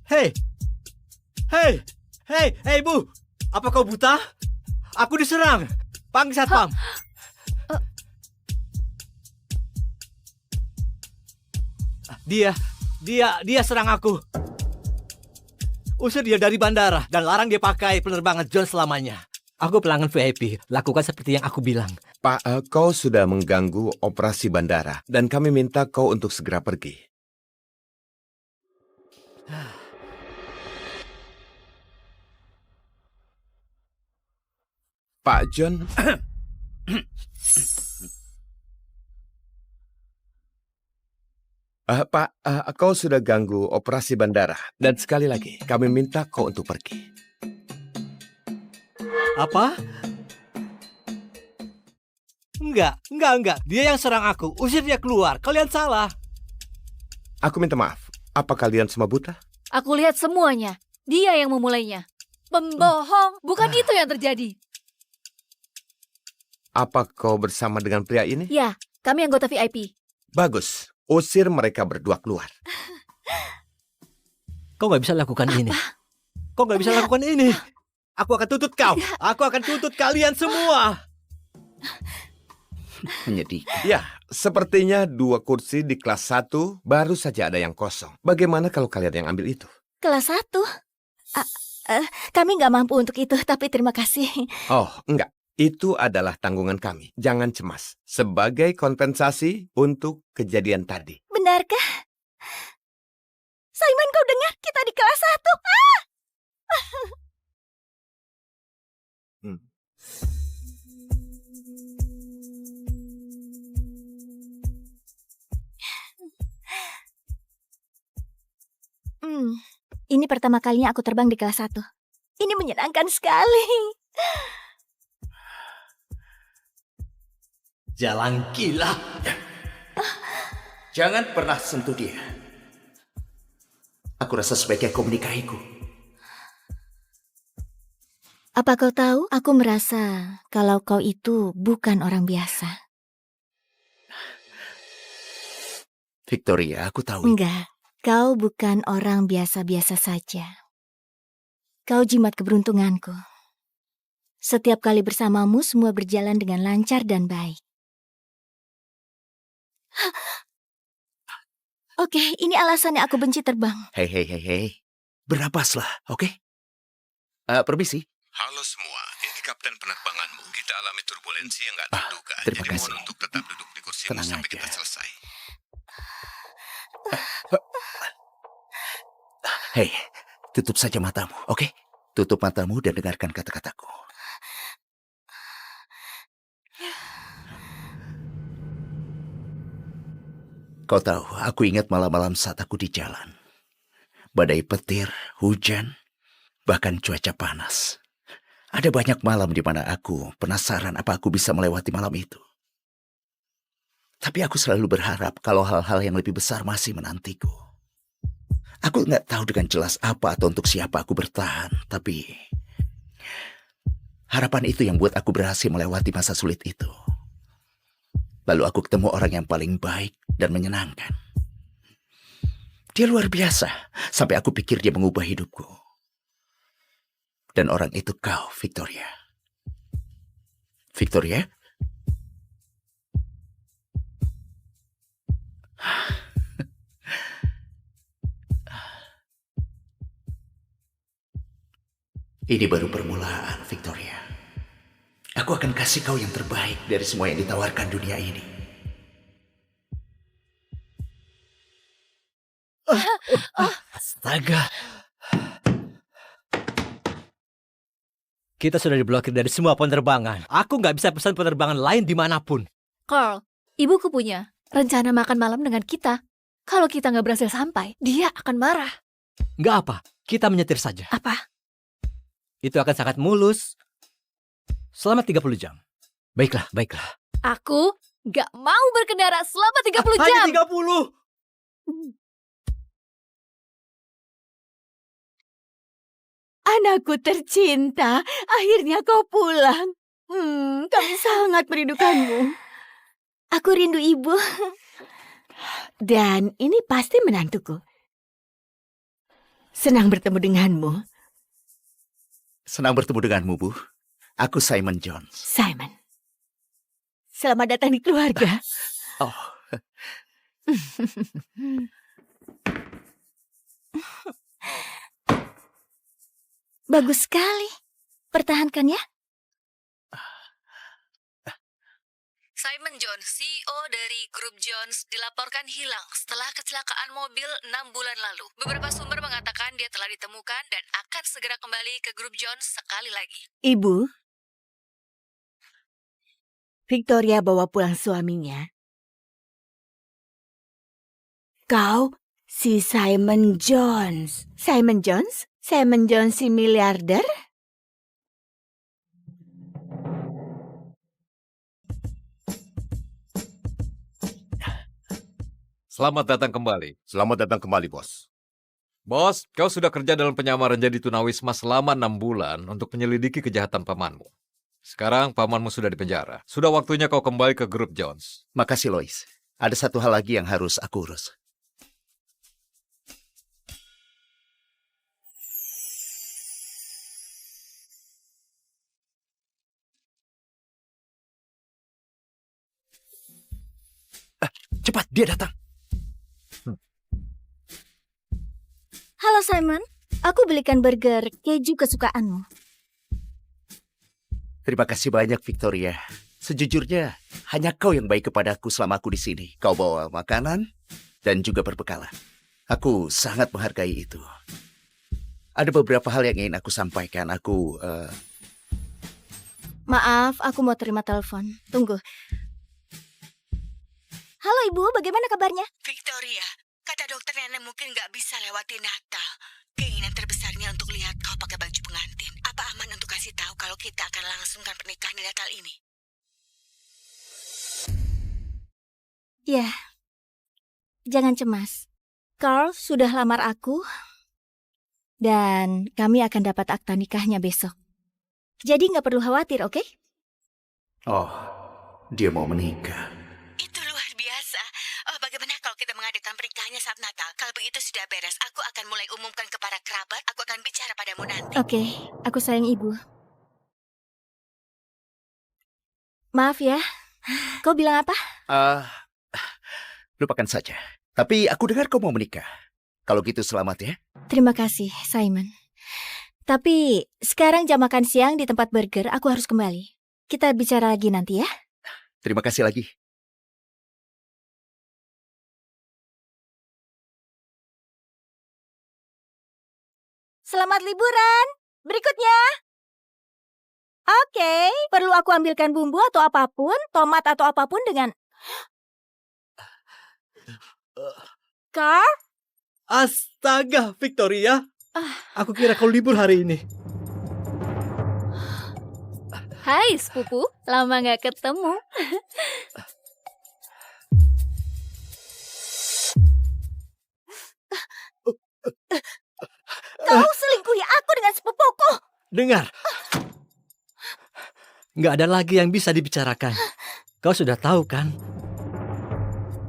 Hei! Hei! Hei! Hei, Bu! Apa kau buta? Aku diserang! Panggil satpam! Dia serang aku. Usir dia dari bandara dan larang dia pakai penerbangan John selamanya. Aku pelanggan VIP, lakukan seperti yang aku bilang. Pak, kau sudah mengganggu operasi bandara dan kami minta kau untuk segera pergi. Pak John, Pak, kau sudah ganggu operasi bandara dan sekali lagi kami minta kau untuk pergi. Apa? Enggak. Dia yang serang aku. Usir dia keluar. Kalian salah. Aku minta maaf. Apa kalian semua buta? Aku lihat semuanya. Dia yang memulainya. Pembohong. Bukan itu yang terjadi. Apa kau bersama dengan pria ini? Ya, kami anggota VIP. Bagus. Usir mereka berdua keluar. Kau nggak bisa lakukan ini. Kau nggak bisa lakukan ini. Aku akan tuntut kau. Aku akan tuntut kalian semua. Menyedihkan. Ya, sepertinya 2 kursi di kelas 1 baru saja ada yang kosong. Bagaimana kalau kalian yang ambil itu? Kelas 1. Kami nggak mampu untuk itu, tapi terima kasih. Oh, enggak. Itu adalah tanggungan kami. Jangan cemas. Sebagai kompensasi untuk kejadian tadi. Benarkah? Simon, kau dengar? Kita di kelas 1. Ini pertama kalinya aku terbang di kelas 1. Ini menyenangkan sekali. Jalan gila. Jangan pernah sentuh dia. Aku rasa sebaiknya kau menikahiku. Apa kau tahu, aku merasa kalau kau itu bukan orang biasa. Victoria, aku tahu. Enggak, kau bukan orang biasa-biasa saja. Kau jimat keberuntunganku. Setiap kali bersamamu, semua berjalan dengan lancar dan baik. Oke, ini alasannya aku benci terbang. Hei. Bernapaslah, oke? Permisi. Halo semua, ini kapten penerbanganmu. Kita alami turbulensi yang nggak terduga. terima Jadi kasih. mohon untuk tetap duduk di kursimu Tenang sampai aja. kita selesai. Hei, tutup saja matamu, oke? Tutup matamu dan dengarkan kata-kataku. Kau tahu, aku ingat malam-malam saat aku di jalan. Badai petir, hujan, bahkan cuaca panas. Ada banyak malam di mana aku penasaran apa aku bisa melewati malam itu. Tapi aku selalu berharap kalau hal-hal yang lebih besar masih menantiku. Aku nggak tahu dengan jelas apa atau untuk siapa aku bertahan, tapi harapan itu yang buat aku berhasil melewati masa sulit itu. Lalu aku ketemu orang yang paling baik dan menyenangkan. Dia luar biasa, sampai aku pikir dia mengubah hidupku. Dan orang itu kau, Victoria. Victoria? Ini baru permulaan, Victoria. Aku akan kasih kau yang terbaik dari semua yang ditawarkan dunia ini. Astaga. Kita sudah diblokir dari semua penerbangan. Aku nggak bisa pesan penerbangan lain dimanapun. Carl, ibuku punya rencana makan malam dengan kita. Kalau kita nggak berhasil sampai, dia akan marah. Nggak apa, kita menyetir saja. Apa? Itu akan sangat mulus. Selama 30 jam. Baiklah, baiklah. Aku nggak mau berkendara selama 30 jam. Hanya 30. Anakku tercinta, akhirnya kau pulang. Kami sangat merindukanmu. Aku rindu ibu. Dan ini pasti menantuku. Senang bertemu denganmu, Senang bertemu denganmu, Bu. Aku Simon Jones. Simon. Selamat datang di keluarga. Oh, Bagus sekali. Pertahankan ya. Simon Jones, CEO dari grup Jones, dilaporkan hilang setelah kecelakaan mobil 6 bulan lalu. Beberapa sumber mengatakan dia telah ditemukan dan akan segera kembali ke grup Jones sekali lagi. Ibu, Victoria bawa pulang suaminya. Kau si Simon Jones. Simon Jones? Simon Jones si miliarder? Selamat datang kembali. Selamat datang kembali, bos. Bos, kau sudah kerja dalam penyamaran jadi tunawisma selama 6 bulan untuk menyelidiki kejahatan pamanmu. Sekarang pamanmu sudah dipenjara. Sudah waktunya kau kembali ke grup Jones. makasih Lois. Ada satu hal lagi yang harus aku urus. Cepat, dia datang. Halo Simon, aku belikan burger keju kesukaanmu. Terima kasih banyak, Victoria. Sejujurnya, hanya kau yang baik kepadaku selama aku di sini. Kau bawa makanan dan juga perbekalan. Aku sangat menghargai itu. Ada beberapa hal yang ingin aku sampaikan. Maaf, aku mau terima telepon. Tunggu. Halo Ibu, bagaimana kabarnya? Victoria, kata dokter nenek mungkin nggak bisa lewati Natal. Keinginan terbesarnya untuk lihat kau pakai baju pengantin. Apa aman untuk kasih tahu kalau kita akan langsungkan pernikahan di Natal ini? Ya, jangan cemas. Carl sudah lamar aku, dan kami akan dapat akta nikahnya besok. Jadi nggak perlu khawatir, oke? Oh, dia mau menikah. Itu luar biasa. Oh, bagaimana kalau kita mengadakan pernikahannya saat Natal? Kalau begitu sudah beres, aku akan mulai umumkan kepada kerabat. Aku akan bicara padamu nanti. Oke, aku sayang Ibu. Maaf ya, kau bilang apa? Lupakan saja. Tapi aku dengar kau mau menikah. Kalau gitu selamat ya. Terima kasih, Simon. Tapi sekarang jam makan siang di tempat burger, aku harus kembali. Kita bicara lagi nanti ya. Terima kasih lagi. Selamat liburan. Berikutnya. Oke, perlu aku ambilkan bumbu atau apapun, tomat atau apapun dengan... Carl? Astaga, Victoria. Aku kira kau libur hari ini. Hai sepupu, lama gak ketemu. Kau selingkuhi aku dengan sepupuku. Dengar. Nggak ada lagi yang bisa dibicarakan. Kau sudah tahu kan?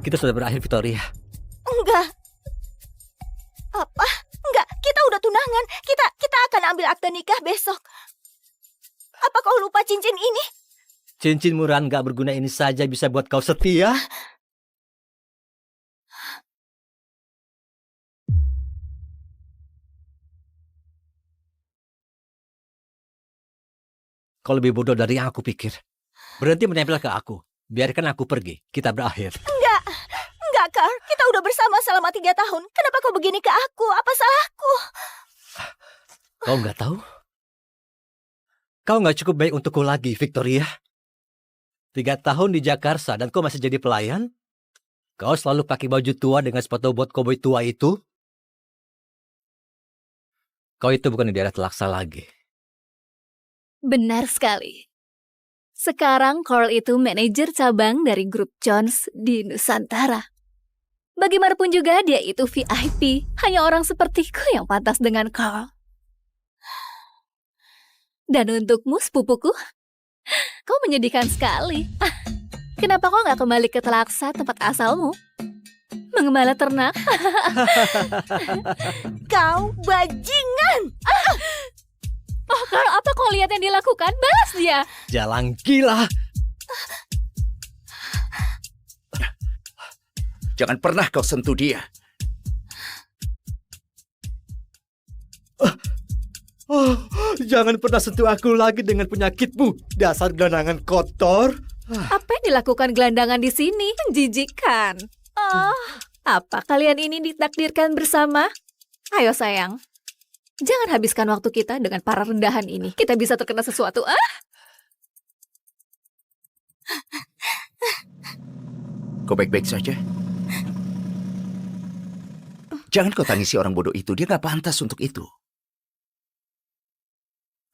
Kita sudah berakhir, Victoria. Enggak. Apa? Enggak, kita udah tunangan. Kita akan ambil akte nikah besok. Apa kau lupa cincin ini? Cincin murahan nggak berguna ini saja bisa buat kau setia? Kau lebih bodoh dari yang aku pikir. Berhenti menempel ke aku. Biarkan aku pergi. Kita berakhir. Enggak, Carl. Kita udah bersama selama 3 tahun. Kenapa kau begini ke aku? Apa salahku? Kau nggak tahu? Kau nggak cukup baik untukku lagi, Victoria. 3 tahun di Jakarta dan kau masih jadi pelayan? Kau selalu pakai baju tua dengan sepatu bot koboi tua itu? Kau itu bukan di daerah Telaksa lagi. Benar sekali. Sekarang Carl itu manajer cabang dari grup Jones di Nusantara. Bagaimanapun juga dia itu VIP. Hanya orang sepertiku yang pantas dengan Carl. Dan untukmu, sepupuku, kau menyedihkan sekali. Kenapa kau nggak kembali ke Telaksa, tempat asalmu? Mengembala ternak? Kau bajingan! Oh, Carl, apa kau lihat yang dilakukan? Balas dia! Jalan gila! Jangan pernah kau sentuh dia. Jangan pernah sentuh aku lagi dengan penyakitmu, dasar gelandangan kotor. Apa yang dilakukan gelandangan di sini? Menjijikkan. Oh, apa kalian ini ditakdirkan bersama? Ayo sayang, jangan habiskan waktu kita dengan para rendahan ini. Kita bisa terkena sesuatu. Kau baik-baik saja? Jangan kau tangisi orang bodoh itu. Dia gak pantas untuk itu.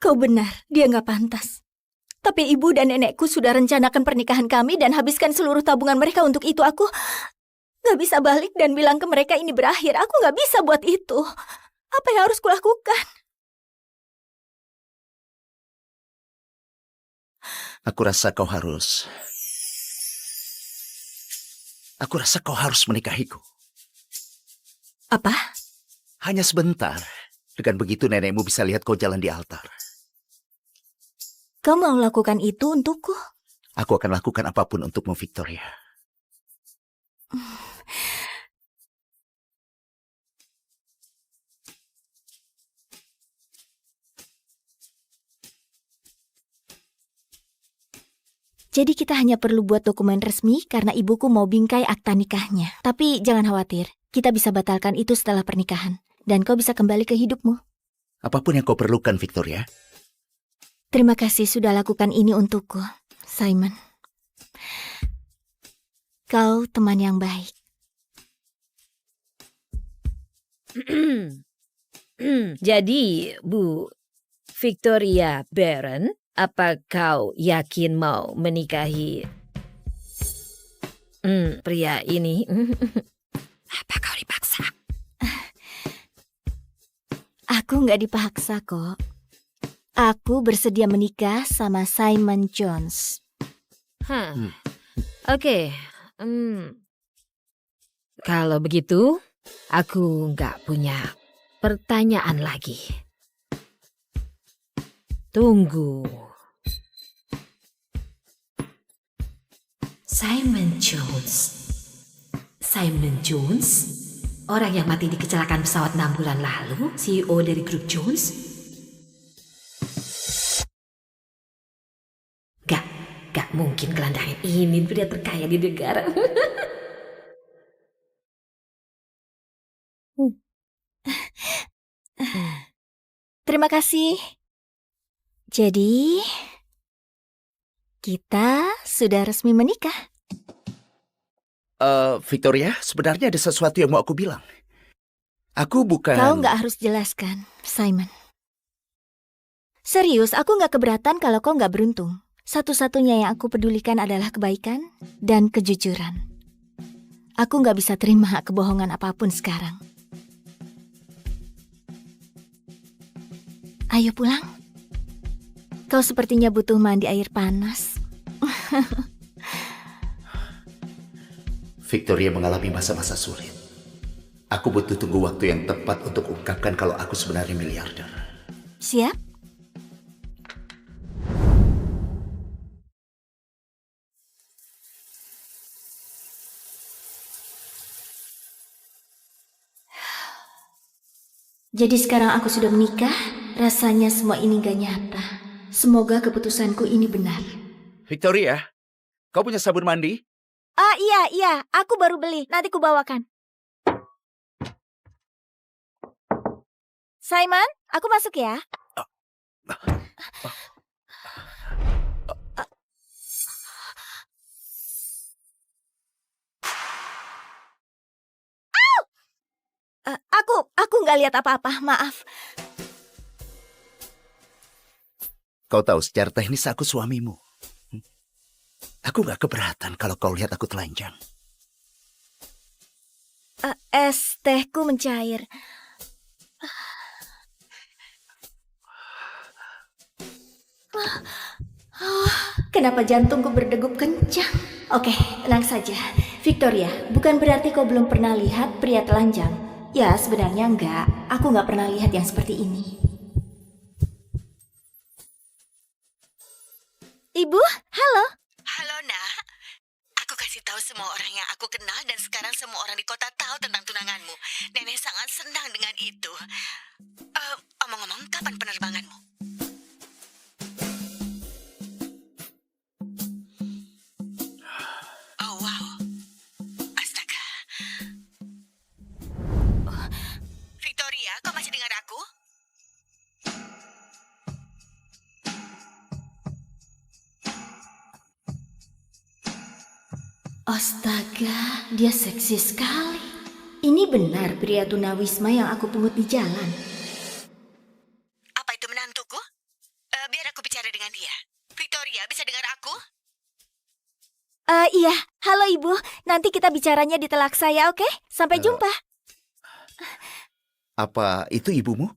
Kau benar, dia nggak pantas. Tapi ibu dan nenekku sudah rencanakan pernikahan kami dan habiskan seluruh tabungan mereka untuk itu. Aku nggak bisa balik dan bilang ke mereka ini berakhir. Aku nggak bisa buat itu. Apa yang harus kulakukan? Aku rasa kau harus menikahiku. Apa? Hanya sebentar. Dengan begitu nenekmu bisa lihat kau jalan di altar. Kau mau lakukan itu untukku? Aku akan lakukan apapun untukmu, Victoria. Jadi kita hanya perlu buat dokumen resmi karena ibuku mau bingkai akta nikahnya. Tapi jangan khawatir, kita bisa batalkan itu setelah pernikahan. Dan kau bisa kembali ke hidupmu. Apapun yang kau perlukan, Victoria. Terima kasih sudah lakukan ini untukku, Simon. Kau teman yang baik. Jadi, Bu Victoria Baron, apa kau yakin mau menikahi pria ini? Apa kau dipaksa? Aku nggak dipaksa kok. Aku bersedia menikah sama Simon Jones. Oke. Kalau begitu, aku nggak punya pertanyaan lagi. Tunggu. Simon Jones. Simon Jones? Orang yang mati di kecelakaan pesawat 6 bulan lalu? CEO dari grup Jones? mungkin gelandangan ini pria terkaya di negara. Terima kasih. Jadi, kita sudah resmi menikah. Victoria, sebenarnya ada sesuatu yang mau aku bilang. Aku bukan... Kau nggak harus jelaskan, Simon. Serius, aku nggak keberatan kalau kau nggak beruntung. Satu-satunya yang aku pedulikan adalah kebaikan dan kejujuran. Aku nggak bisa terima kebohongan apapun sekarang. Ayo pulang. Kau sepertinya butuh mandi air panas. Victoria mengalami masa-masa sulit. Aku butuh tunggu waktu yang tepat untuk ungkapkan kalau aku sebenarnya miliarder. Siap? Jadi sekarang aku sudah menikah, rasanya semua ini gak nyata. Semoga keputusanku ini benar. Victoria, kau punya sabun mandi? Ah iya, aku baru beli, nanti ku bawakan. Simon, aku masuk ya. Aku nggak lihat apa-apa, maaf. Kau tahu secara teknis aku suamimu. Aku gak keberatan kalau kau lihat aku telanjang. Es tehku mencair. Kenapa jantungku berdegup kencang? Oke, tenang saja. Victoria, bukan berarti kau belum pernah lihat pria telanjang. Ya, sebenarnya enggak. Aku nggak pernah lihat yang seperti ini. Ibu, halo. Halo, Nak. Aku kasih tahu semua orang yang aku kenal dan sekarang semua orang di kota tahu tentang tunanganmu. Nenek sangat senang dengan itu. Omong-omong, kapan penerbanganmu? Oh, wow. Astaga. Victoria, kau masih dengar aku? Astaga, dia seksi sekali. Ini benar pria tunawisma yang aku pungut di jalan. Apa itu menantuku? Biar aku bicara dengan dia. Victoria, bisa dengar aku? Iya, halo ibu. Nanti kita bicaranya di telak saya, oke? Sampai jumpa. Apa itu ibumu?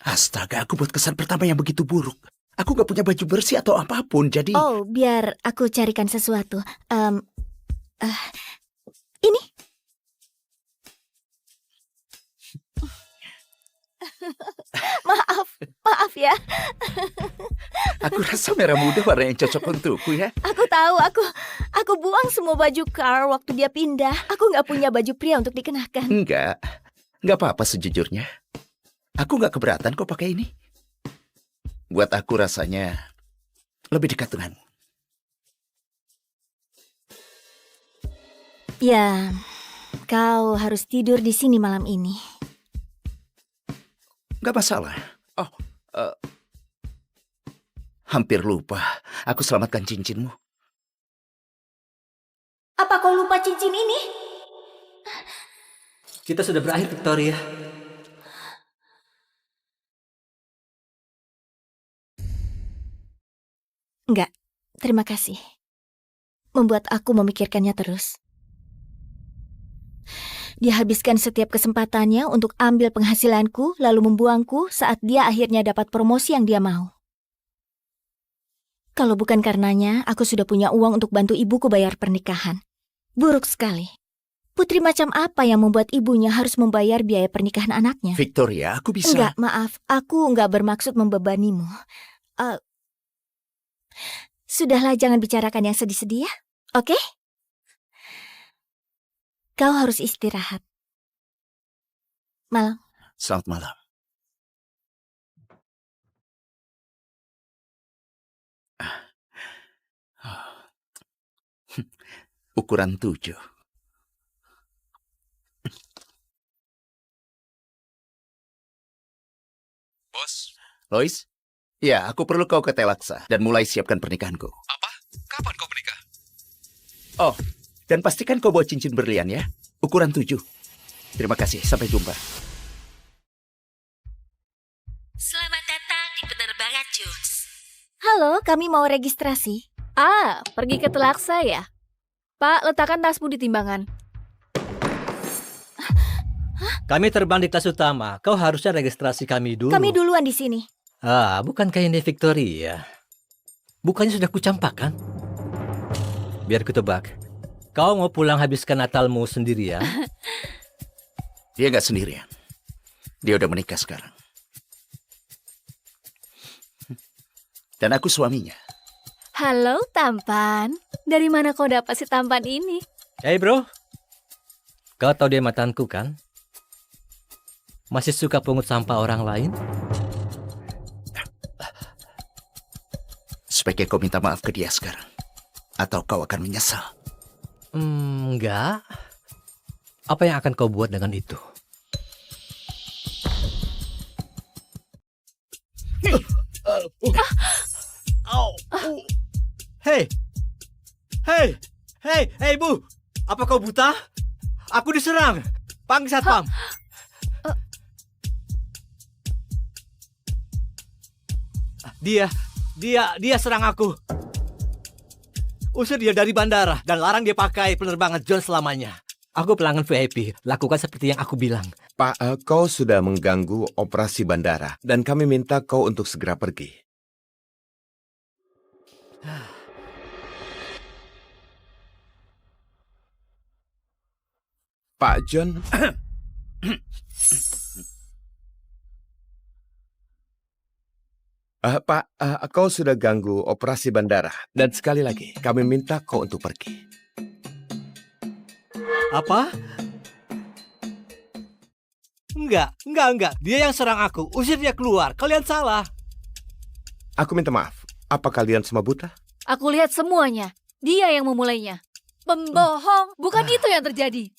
Astaga, aku buat kesan pertama yang begitu buruk. Aku gak punya baju bersih atau apapun, jadi... Oh, biar aku carikan sesuatu. Ini. Maaf ya. Aku rasa merah muda warna yang cocok untukku ya. Aku tahu, aku buang semua baju Carl waktu dia pindah. Aku nggak punya baju pria untuk dikenakan. Enggak apa-apa sejujurnya. Aku gak keberatan kok pakai ini. Buat aku rasanya lebih dekat denganmu. Ya, kau harus tidur di sini malam ini. Gak masalah. Oh, hampir lupa. Aku selamatkan cincinmu. Apa kau lupa cincin ini? Kita sudah berakhir, Victoria. Enggak, terima kasih. Membuat aku memikirkannya terus. Dia habiskan setiap kesempatannya untuk ambil penghasilanku, lalu membuangku saat dia akhirnya dapat promosi yang dia mau. Kalau bukan karenanya, aku sudah punya uang untuk bantu ibuku bayar pernikahan. Buruk sekali. Putri macam apa yang membuat ibunya harus membayar biaya pernikahan anaknya? Victoria, aku bisa... Enggak, maaf. Aku enggak bermaksud membebanimu. Sudahlah, jangan bicarakan yang sedih-sedih ya. Oke? Kau harus istirahat. Malam. Selamat malam. ukuran 7. Bos, Lois? Ya, aku perlu kau ke Telaksa dan mulai siapkan pernikahanku. apa? Kapan kau menikah? Oh, dan pastikan kau bawa cincin berlian ya. Ukuran 7. Terima kasih, sampai jumpa. Selamat datang di penerbangan Jones. Halo, kami mau registrasi. Pergi ke Telaksa ya? Pak, letakkan tasmu di timbangan. Kami terbang di kelas utama. Kau harusnya registrasi kami dulu. Kami duluan di sini. Bukankah ini Victoria? Bukannya sudah kucampakkan? Biar ku tebak. Kau mau pulang habiskan Natalmu sendirian? Dia nggak sendirian. Dia udah menikah sekarang. Dan aku suaminya. Halo, tampan. Dari mana kau dapat si tampan ini? Hey bro, kau tahu dia mantanku kan? Masih suka pungut sampah orang lain? Sebaiknya kau minta maaf ke dia sekarang. Atau kau akan menyesal. Enggak. Apa yang akan kau buat dengan itu? Hei, Bu! Apa kau buta? Aku diserang. Panggil satpam. Dia serang aku. Usir dia dari bandara dan larang dia pakai penerbangan John selamanya. Aku pelanggan VIP. Lakukan seperti yang aku bilang. Pak, kau sudah mengganggu operasi bandara dan kami minta kau untuk segera pergi. Pak John, Pak, kau sudah ganggu operasi bandara dan sekali lagi kami minta kau untuk pergi. Apa? Enggak. Dia yang serang aku. Usir dia keluar. Kalian salah. Aku minta maaf. Apa kalian semua buta? Aku lihat semuanya. Dia yang memulainya. Pembohong. Bukan itu yang terjadi.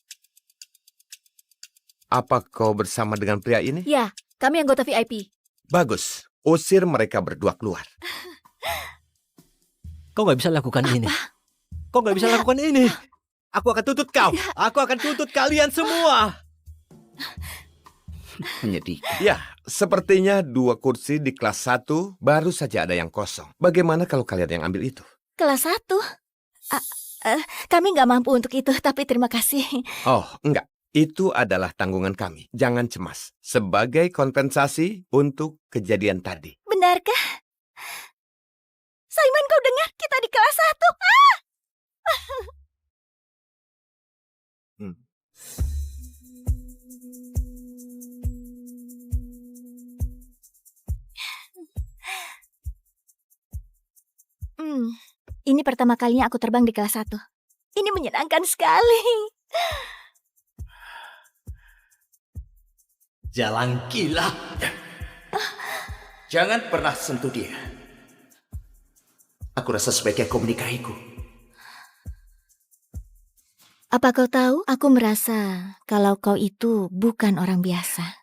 Apa kau bersama dengan pria ini? Ya, kami anggota VIP. Bagus. Usir mereka berdua keluar. Kau nggak bisa lakukan ini. Kau nggak bisa lakukan ini. Aku akan tuntut kau. Aku akan tuntut kalian semua. Menyedihkan. Ya, sepertinya 2 kursi di kelas 1 baru saja ada yang kosong. Bagaimana kalau kalian yang ambil itu? Kelas 1. Kami nggak mampu untuk itu, tapi terima kasih. Oh, enggak. Itu adalah tanggungan kami. Jangan cemas. Sebagai kompensasi untuk kejadian tadi. Benarkah? Simon, kau dengar? Kita di kelas 1. Ini pertama kalinya aku terbang di kelas 1. Ini menyenangkan sekali. Jalan gila. Jangan pernah sentuh dia. Aku rasa sebaiknya kau menikahiku. Apa kau tahu? Aku merasa kalau kau itu bukan orang biasa.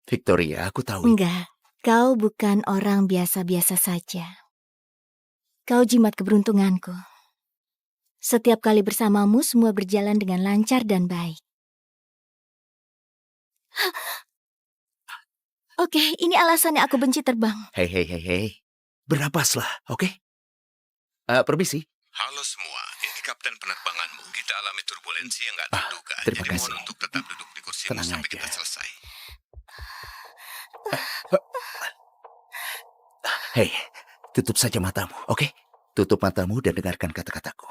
Victoria, aku tahu. Enggak, kau bukan orang biasa-biasa saja. Kau jimat keberuntunganku. Setiap kali bersamamu, semua berjalan dengan lancar dan baik. Oke, ini alasannya aku benci terbang. Hei. Bernapaslah, oke? Permisi. Halo semua, ini kapten penerbanganmu. Kita alami turbulensi yang nggak terduga. Terima Jadi kasih. mohon untuk tetap duduk di kursimu Tenang sampai aja. kita selesai. Hei, tutup saja matamu, oke? Tutup matamu dan dengarkan kata-kataku.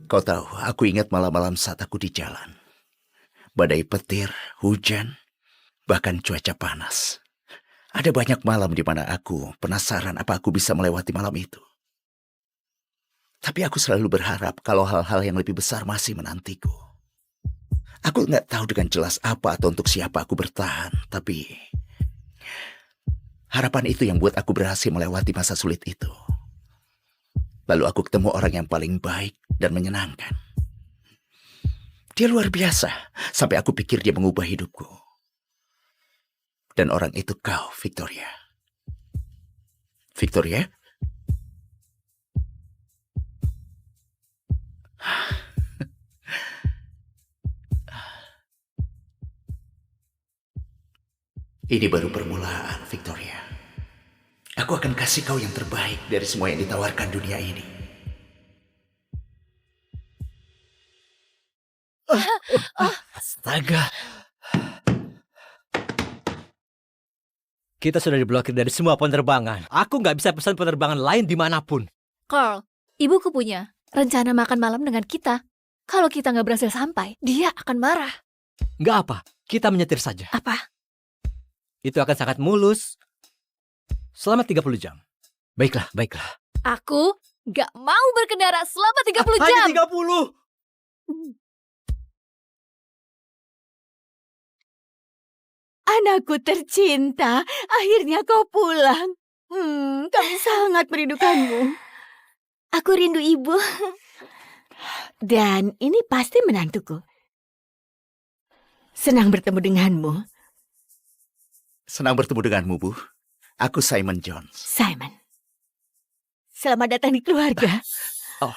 Kau tahu, aku ingat malam-malam saat aku di jalan. Badai petir, hujan, bahkan cuaca panas. Ada banyak malam di mana aku penasaran apa aku bisa melewati malam itu. Tapi aku selalu berharap kalau hal-hal yang lebih besar masih menantiku. Aku nggak tahu dengan jelas apa atau untuk siapa aku bertahan, tapi Harapan itu yang buat aku berhasil melewati masa sulit itu. Lalu aku ketemu orang yang paling baik dan menyenangkan. Dia luar biasa, sampai aku pikir dia mengubah hidupku. Dan orang itu kau, Victoria. Victoria? Ini baru permulaan, Victoria. Aku akan kasih kau yang terbaik dari semua yang ditawarkan dunia ini. Astaga. Kita sudah diblokir dari semua penerbangan. Aku nggak bisa pesan penerbangan lain dimanapun. Carl, ibuku punya rencana makan malam dengan kita. Kalau kita nggak berhasil sampai, dia akan marah. Nggak apa, kita menyetir saja. Apa? Itu akan sangat mulus. Selama 30 jam. Baiklah, baiklah. Aku nggak mau berkendara selama 30 jam. Hanya 30. Anakku tercinta, akhirnya kau pulang. Kami sangat merindukanmu. Aku rindu ibu. Dan ini pasti menantuku. Senang bertemu denganmu, Senang bertemu denganmu, Bu. Aku Simon Jones. Simon. Selamat datang di keluarga. Oh,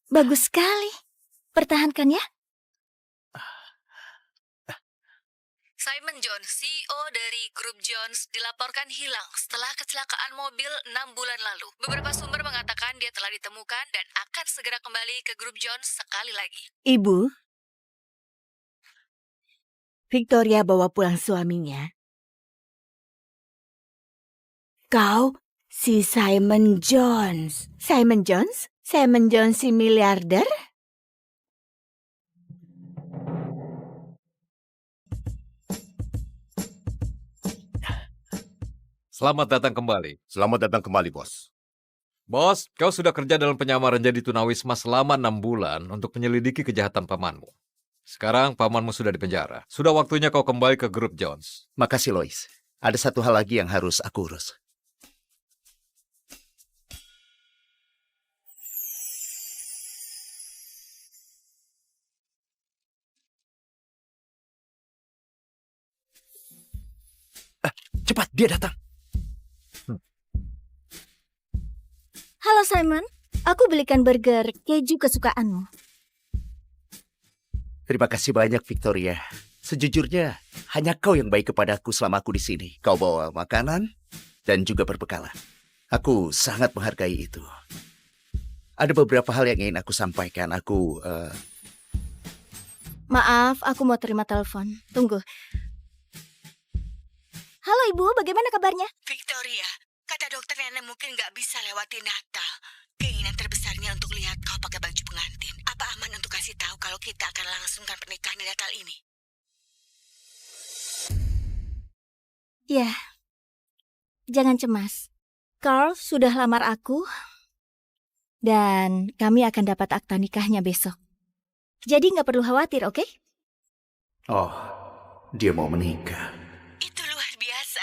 Bagus sekali. Pertahankan ya. Simon Jones, CEO dari grup Jones, dilaporkan hilang setelah kecelakaan mobil 6 bulan lalu. Beberapa sumber mengatakan dia telah ditemukan dan akan segera kembali ke grup Jones sekali lagi. Ibu, Victoria bawa pulang suaminya. Kau si Simon Jones. Simon Jones? Simon Jones si miliarder? Selamat datang kembali. Selamat datang kembali, bos. Bos, kau sudah kerja dalam penyamaran jadi tunawisma selama 6 bulan untuk menyelidiki kejahatan pamanmu. Sekarang pamanmu sudah di penjara. Sudah waktunya kau kembali ke grup Jones. makasih Lois. Ada satu hal lagi yang harus aku urus. Cepat, dia datang. Halo Simon, aku belikan burger keju kesukaanmu. Terima kasih banyak, Victoria. Sejujurnya, hanya kau yang baik kepadaku selama aku di sini. Kau bawa makanan dan juga berbekalan. Aku sangat menghargai itu. Ada beberapa hal yang ingin aku sampaikan. Maaf, aku mau terima telepon. Tunggu. Halo Ibu, bagaimana kabarnya? Victoria, kata dokter nenek mungkin nggak bisa lewati Natal. Keinginan terbesarnya untuk lihat kau pakai baju pengantin. Apa aman untuk kasih tahu kalau kita akan langsungkan pernikahan di Natal ini? Ya, jangan cemas. Carl sudah lamar aku, dan kami akan dapat akta nikahnya besok. Jadi nggak perlu khawatir, oke? Oh, dia mau menikah. Itu luar biasa.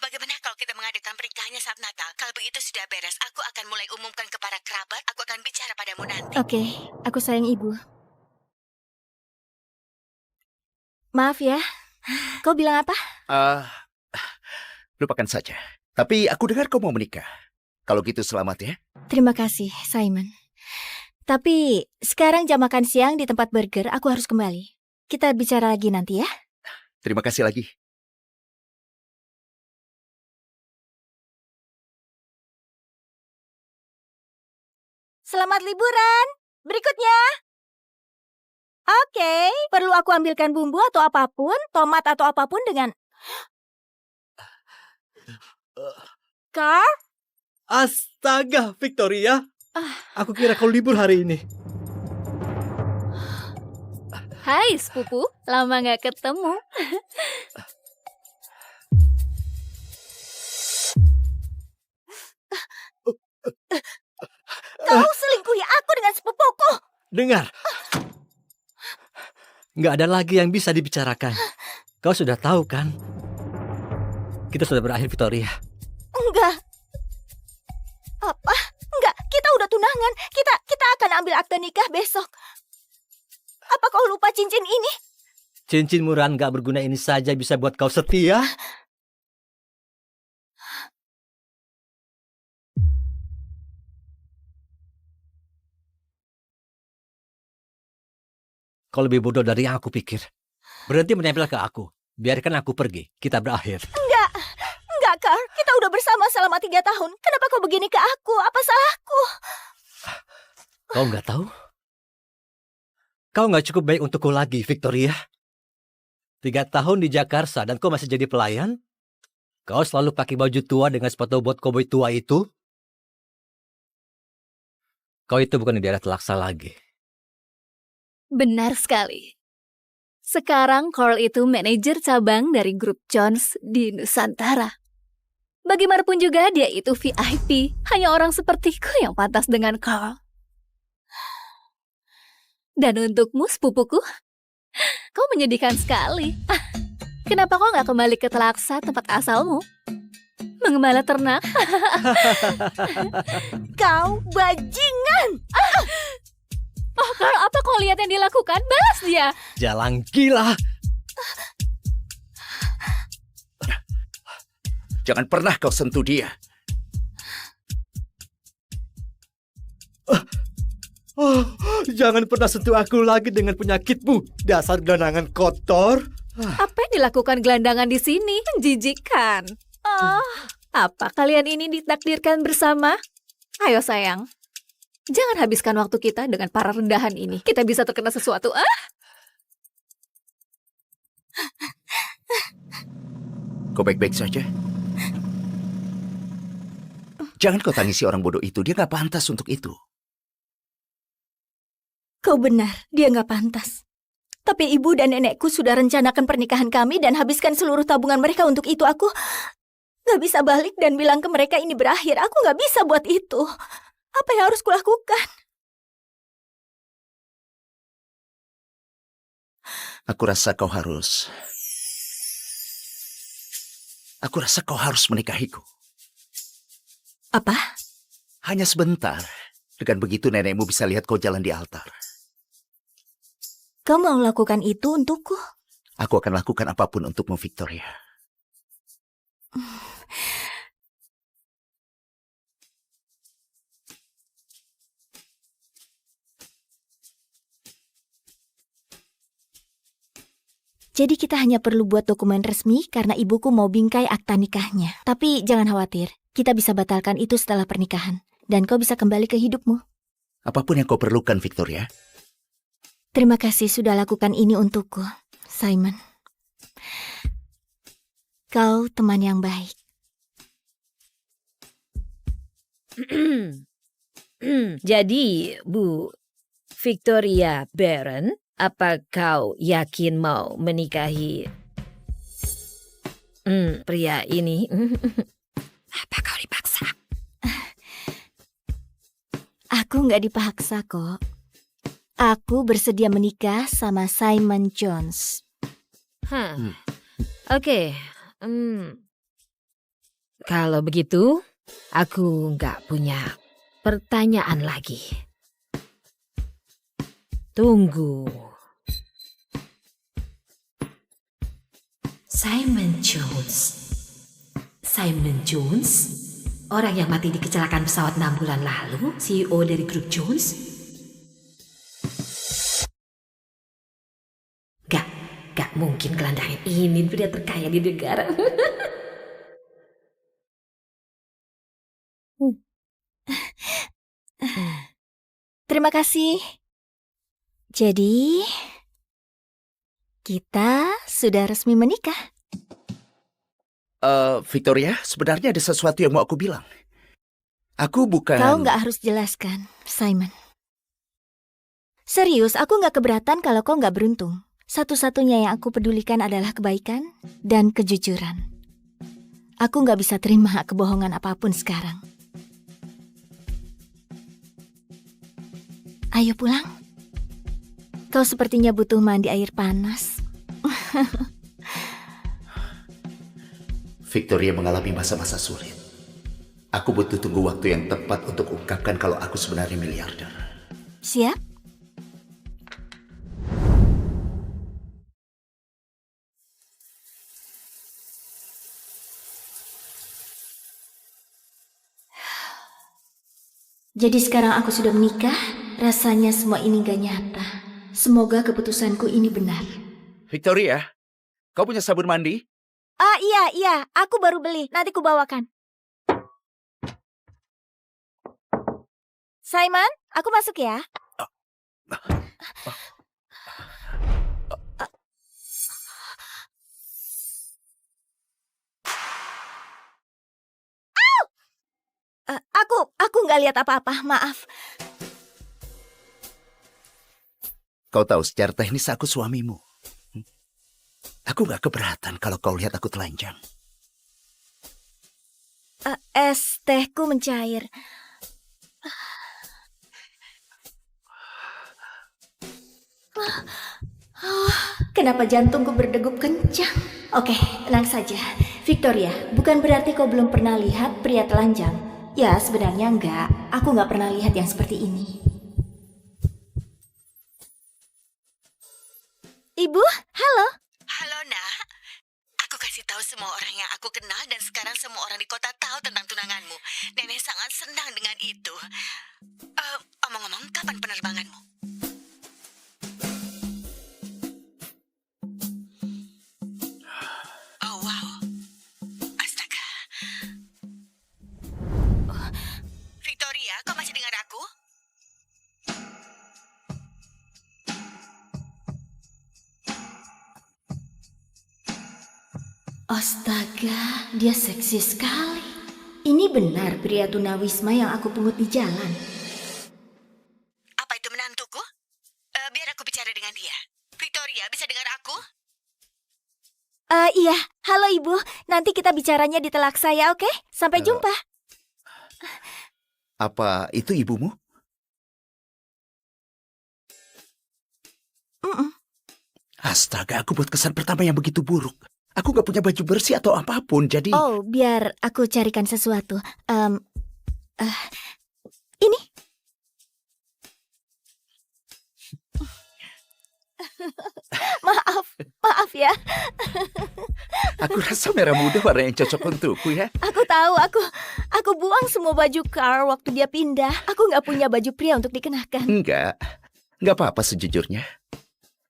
Bagaimana kalau kita mengadakan pernikahannya saat Natal? Kalau begitu sudah beres, aku akan mulai umumkan ke para kerabat. Aku akan bicara padamu nanti. Oke, aku sayang Ibu. Maaf ya, kau bilang apa? Lupakan saja. Tapi aku dengar kau mau menikah. Kalau gitu selamat ya. Terima kasih, Simon. Tapi sekarang jam makan siang di tempat burger, aku harus kembali. Kita bicara lagi nanti ya. Terima kasih lagi. Selamat liburan. Berikutnya. Oke, perlu aku ambilkan bumbu atau apapun, tomat atau apapun dengan... Carl? Astaga, Victoria. Aku kira kau libur hari ini. Hai sepupu, lama nggak ketemu. Kau selingkuhi aku dengan sepupuku. Dengar. Nggak ada lagi yang bisa dibicarakan. Kau sudah tahu kan? Kita sudah berakhir, Victoria. Enggak. Apa? Enggak, kita udah tunangan. Kita akan ambil akte nikah besok. Apa kau lupa cincin ini? Cincin murahan nggak berguna ini saja bisa buat kau setia? Kau lebih bodoh dari yang aku pikir. Berhenti menempel ke aku. Biarkan aku pergi. Kita berakhir. Enggak, Carl. Kita udah bersama selama 3 tahun. Kenapa kau begini ke aku? Apa salahku? Kau nggak tahu? Kau nggak cukup baik untukku lagi, Victoria. 3 tahun di Jakarta dan kau masih jadi pelayan? Kau selalu pakai baju tua dengan sepatu bot koboi tua itu? Kau itu bukan di daerah Telaksa lagi. Benar sekali. Sekarang Carl itu manajer cabang dari grup Jones di Nusantara. Bagaimanapun juga dia itu VIP. Hanya orang sepertiku yang pantas dengan Carl. Dan untukmu, sepupuku, kau menyedihkan sekali. Kenapa kau nggak kembali ke Telaksa, tempat asalmu? Mengembala ternak? Kau bajingan! Oh, Carl, apa kau lihat yang dilakukan? Balas dia! Jalan gila! Jangan pernah kau sentuh dia. Jangan pernah sentuh aku lagi dengan penyakitmu, dasar gelandangan kotor. Apa yang dilakukan gelandangan di sini? Menjijikkan. Oh, apa kalian ini ditakdirkan bersama? Ayo sayang, jangan habiskan waktu kita dengan para rendahan ini. Kita bisa terkena sesuatu. Kau baik-baik saja? Jangan kau tangisi orang bodoh itu. Dia gak pantas untuk itu. Kau benar, dia nggak pantas. Tapi ibu dan nenekku sudah rencanakan pernikahan kami dan habiskan seluruh tabungan mereka untuk itu. Aku nggak bisa balik dan bilang ke mereka ini berakhir. Aku nggak bisa buat itu. Apa yang harus kulakukan? Aku rasa kau harus menikahiku. Apa? Hanya sebentar. Dengan begitu nenekmu bisa lihat kau jalan di altar. Kau mau lakukan itu untukku? Aku akan lakukan apapun untukmu, Victoria. Jadi kita hanya perlu buat dokumen resmi karena ibuku mau bingkai akta nikahnya. Tapi jangan khawatir, kita bisa batalkan itu setelah pernikahan. Dan kau bisa kembali ke hidupmu. Apapun yang kau perlukan, Victoria. Terima kasih sudah lakukan ini untukku, Simon. Kau teman yang baik. Jadi, Bu Victoria Baron, apa kau yakin mau menikahi pria ini? Apa kau dipaksa? Aku nggak dipaksa kok. Aku bersedia menikah sama Simon Jones. Oke. Kalau begitu, aku nggak punya pertanyaan lagi. Tunggu. Simon Jones. Simon Jones? Orang yang mati di kecelakaan pesawat 6 bulan lalu? CEO dari grup Jones? Gak mungkin gelandangan ini pria terkaya di negara. Terima kasih. Jadi, kita sudah resmi menikah. Victoria, sebenarnya ada sesuatu yang mau aku bilang. Aku bukan... Kau nggak harus jelaskan, Simon. Serius, aku nggak keberatan kalau kau nggak beruntung. Satu-satunya yang aku pedulikan adalah kebaikan dan kejujuran. Aku nggak bisa terima kebohongan apapun sekarang. Ayo pulang. Kau sepertinya butuh mandi air panas. Victoria mengalami masa-masa sulit. Aku butuh tunggu waktu yang tepat untuk ungkapkan kalau aku sebenarnya miliarder. Siap? Jadi sekarang aku sudah menikah, rasanya semua ini gak nyata. Semoga keputusanku ini benar. Victoria, kau punya sabun mandi? Ah iya, aku baru beli, nanti ku bawakan. Simon, aku masuk ya. Aku nggak lihat apa-apa, maaf. Kau tahu secara teknis aku suamimu. Aku gak keberatan kalau kau lihat aku telanjang. Es tehku mencair. Kenapa jantungku berdegup kencang? Oke, tenang saja. Victoria, bukan berarti kau belum pernah lihat pria telanjang. Ya, sebenarnya enggak. Aku nggak pernah lihat yang seperti ini. Ibu, halo. Halo, Nak. Aku kasih tahu semua orang yang aku kenal dan sekarang semua orang di kota tahu tentang tunanganmu. Nenek sangat senang dengan itu. Omong-omong, kapan penerbanganmu? Oh, wow. Astaga. Victoria, kau masih dengar aku? Astaga, dia seksi sekali. Ini benar pria tunawisma yang aku pungut di jalan. Apa itu menantuku? Biar aku bicara dengan dia. Victoria, bisa dengar aku? Iya, halo ibu. Nanti kita bicaranya di telak saya, oke? Sampai jumpa. Apa itu ibumu? Astaga, aku buat kesan pertama yang begitu buruk. Aku gak punya baju bersih atau apapun, jadi... Oh, biar aku carikan sesuatu. Ini. Maaf ya. Aku rasa merah muda warna yang cocok untukku ya. Aku tahu, aku buang semua baju Carl waktu dia pindah. Aku nggak punya baju pria untuk dikenakan. Enggak apa-apa sejujurnya.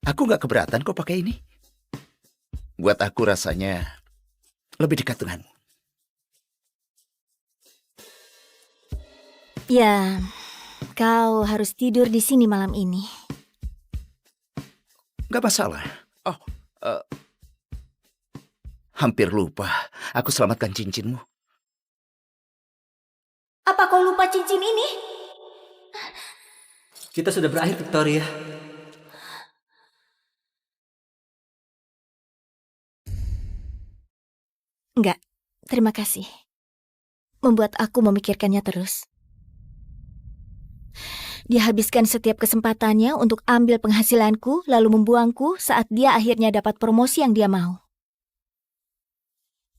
Aku gak keberatan kok pakai ini. Buat aku rasanya lebih dekat denganmu. Ya, kau harus tidur di sini malam ini. Gak masalah. Oh, hampir lupa. Aku selamatkan cincinmu. Apa kau lupa cincin ini? Kita sudah berakhir, Victoria. Enggak, terima kasih. Membuat aku memikirkannya terus. Dia habiskan setiap kesempatannya untuk ambil penghasilanku, lalu membuangku saat dia akhirnya dapat promosi yang dia mau.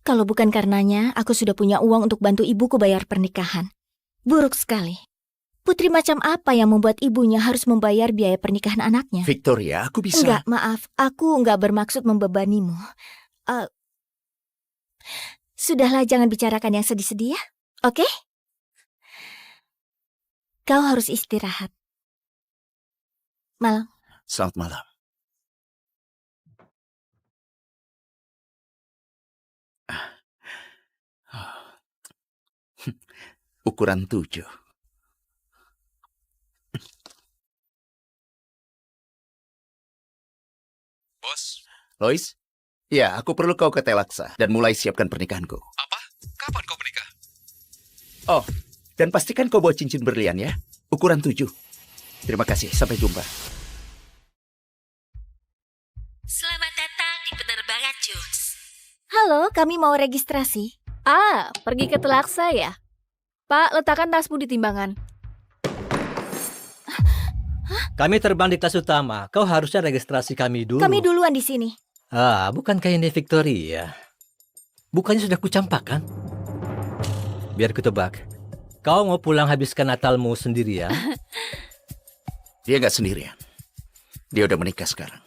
Kalau bukan karenanya, aku sudah punya uang untuk bantu ibuku bayar pernikahan. Buruk sekali. Putri macam apa yang membuat ibunya harus membayar biaya pernikahan anaknya? Victoria, aku bisa... Enggak, maaf. Aku enggak bermaksud membebanimu. Sudahlah, jangan bicarakan yang sedih-sedih ya. Oke? Kau harus istirahat. Malam. Selamat malam. Ukuran 7. Bos, Lois? Ya, aku perlu kau ke Telaksa dan mulai siapkan pernikahanku. apa? Kapan kau menikah? Oh, dan pastikan kau bawa cincin berlian ya. Ukuran 7. Terima kasih, sampai jumpa. Selamat datang di penerbangan Jones. Halo, kami mau registrasi. Pergi ke Telaksa ya? Pak, letakkan tasmu di timbangan. Kami terbang di kelas utama. Kau harusnya registrasi kami dulu. Kami duluan di sini. Bukankah ini Victoria? Bukannya sudah kucampakkan? Biar kutebak. Kau mau pulang habiskan Natalmu sendirian? Dia nggak sendirian. Dia udah menikah sekarang.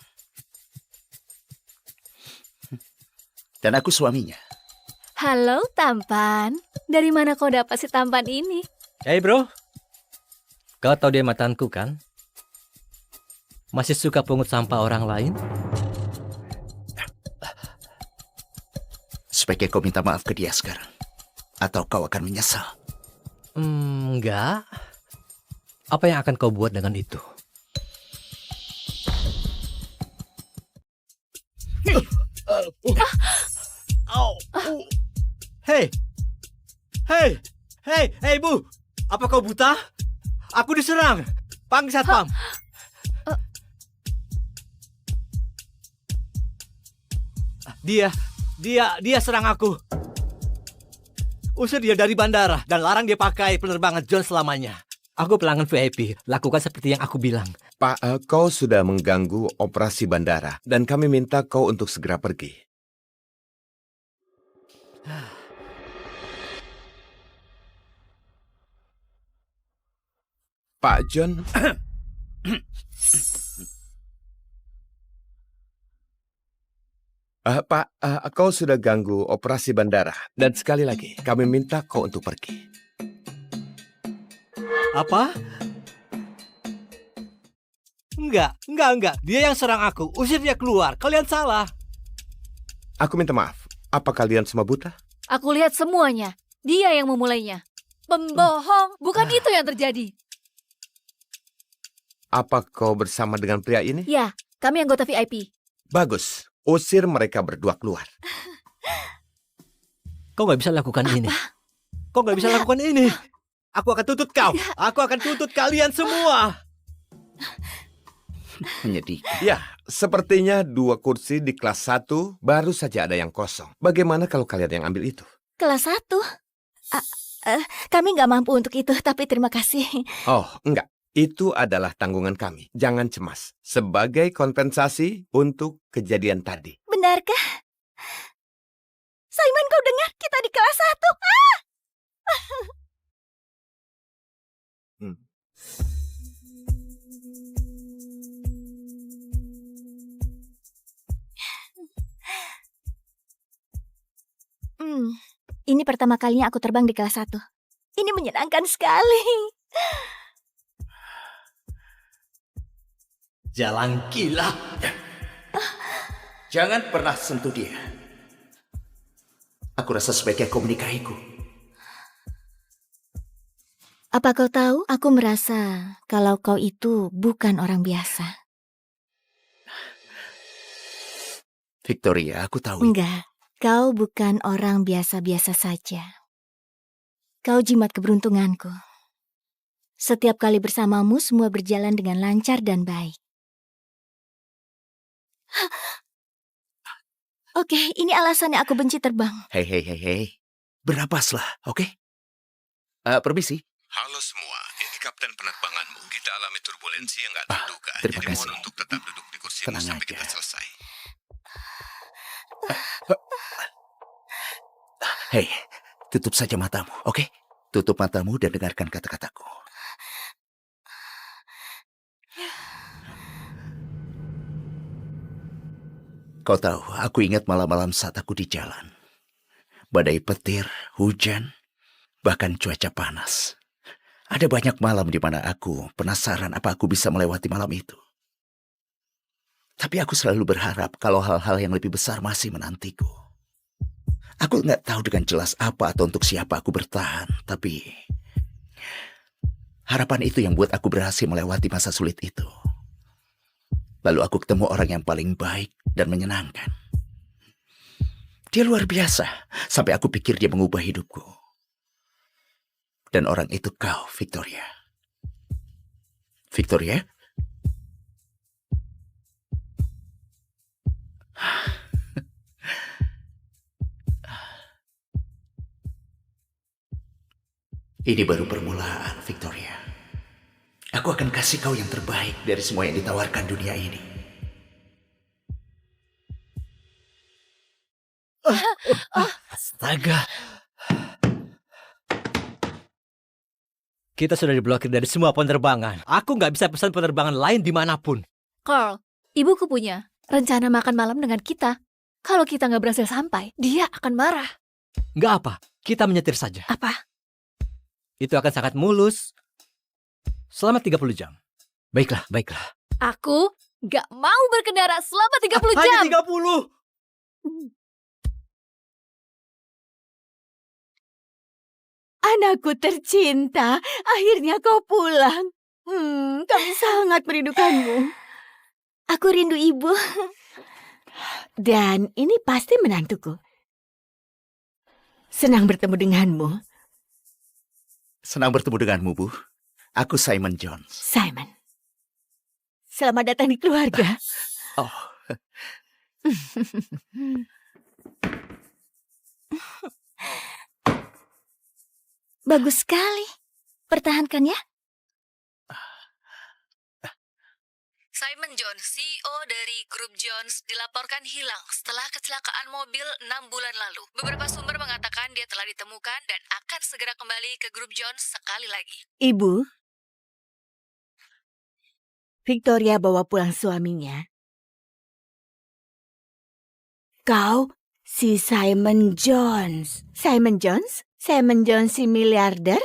Dan aku suaminya. Halo, tampan. Dari mana kau dapat si tampan ini? Hey bro, kau tahu dia mantanku kan? Masih suka pungut sampah orang lain? Sebaiknya kau minta maaf ke dia sekarang. Atau kau akan menyesal. Enggak. Apa yang akan kau buat dengan itu? Hei! Hei! Hei! Hei, Bu! Apa kau buta? Aku diserang! Panggil satpam! Dia serang aku. Usir dia dari bandara dan larang dia pakai penerbangan John selamanya. Aku pelanggan VIP, lakukan seperti yang aku bilang. Pak, kau sudah mengganggu operasi bandara dan kami minta kau untuk segera pergi. Pak John, Pak, kau sudah ganggu operasi bandara dan sekali lagi kami minta kau untuk pergi. Apa? Enggak. Dia yang serang aku. Usir dia keluar. Kalian salah. Aku minta maaf. Apa kalian semua buta? Aku lihat semuanya. Dia yang memulainya. Pembohong. Bukan itu yang terjadi. Apa kau bersama dengan pria ini? Ya, kami anggota VIP. Bagus. Usir mereka berdua keluar. Kau nggak bisa lakukan ini. Kau nggak bisa lakukan ini. Aku akan tuntut kau. Aku akan tuntut kalian semua. Menyedihkan. Ya, sepertinya 2 kursi di kelas 1 baru saja ada yang kosong. Bagaimana kalau kalian yang ambil itu? Kelas 1? Kami nggak mampu untuk itu, tapi terima kasih. Oh, enggak. Itu adalah tanggungan kami. Jangan cemas. Sebagai kompensasi untuk kejadian tadi. Benarkah? Simon, kau dengar? Kita di kelas 1. Ini pertama kalinya aku terbang di kelas 1. Ini menyenangkan sekali. Jalan gila. Jangan pernah sentuh dia. Aku rasa sebaiknya kau menikahiku. Apa kau tahu? Aku merasa kalau kau itu bukan orang biasa. Victoria, aku tahu. Enggak, kau bukan orang biasa-biasa saja. Kau jimat keberuntunganku. Setiap kali bersamamu, semua berjalan dengan lancar dan baik. Oke, ini alasannya aku benci terbang. Hei. Bernapaslah, oke? Permisi. Halo semua, ini kapten penerbanganmu. Kita alami turbulensi yang nggak terduga. Terima Jadi kasih. mohon untuk tetap duduk di kursimu Tenang sampai aja. kita selesai. Hei, tutup saja matamu, oke? Tutup matamu dan dengarkan kata-kataku. Kau tahu, aku ingat malam-malam saat aku di jalan. Badai petir, hujan, bahkan cuaca panas. Ada banyak malam di mana aku penasaran apa aku bisa melewati malam itu. Tapi aku selalu berharap kalau hal-hal yang lebih besar masih menantiku. Aku nggak tahu dengan jelas apa atau untuk siapa aku bertahan, tapi harapan itu yang buat aku berhasil melewati masa sulit itu. Lalu aku ketemu orang yang paling baik dan menyenangkan. Dia luar biasa, sampai aku pikir dia mengubah hidupku. Dan orang itu kau, Victoria. Victoria? Ini baru permulaan, Victoria. Aku akan kasih kau yang terbaik dari semua yang ditawarkan dunia ini. Astaga. Kita sudah diblokir dari semua penerbangan. Aku nggak bisa pesan penerbangan lain dimanapun. Carl, ibuku punya rencana makan malam dengan kita. Kalau kita nggak berhasil sampai, dia akan marah. Nggak apa, kita menyetir saja. Apa? Itu akan sangat mulus. Selama 30 jam. Baiklah, baiklah. Aku nggak mau berkendara selama 30 jam. Hanya 30! Anakku tercinta, akhirnya kau pulang. Kami sangat merindukanmu. Aku rindu ibu. Dan ini pasti menantuku. Senang bertemu denganmu, Senang bertemu denganmu, Bu. Aku Simon Jones. Simon. Selamat datang di keluarga. Oh, Bagus sekali. Pertahankan ya. Simon Jones, CEO dari grup Jones, dilaporkan hilang setelah kecelakaan mobil 6 bulan lalu. Beberapa sumber mengatakan dia telah ditemukan dan akan segera kembali ke grup Jones sekali lagi. Ibu, Victoria bawa pulang suaminya. Kau si Simon Jones. Simon Jones? Simon Jones si miliarder?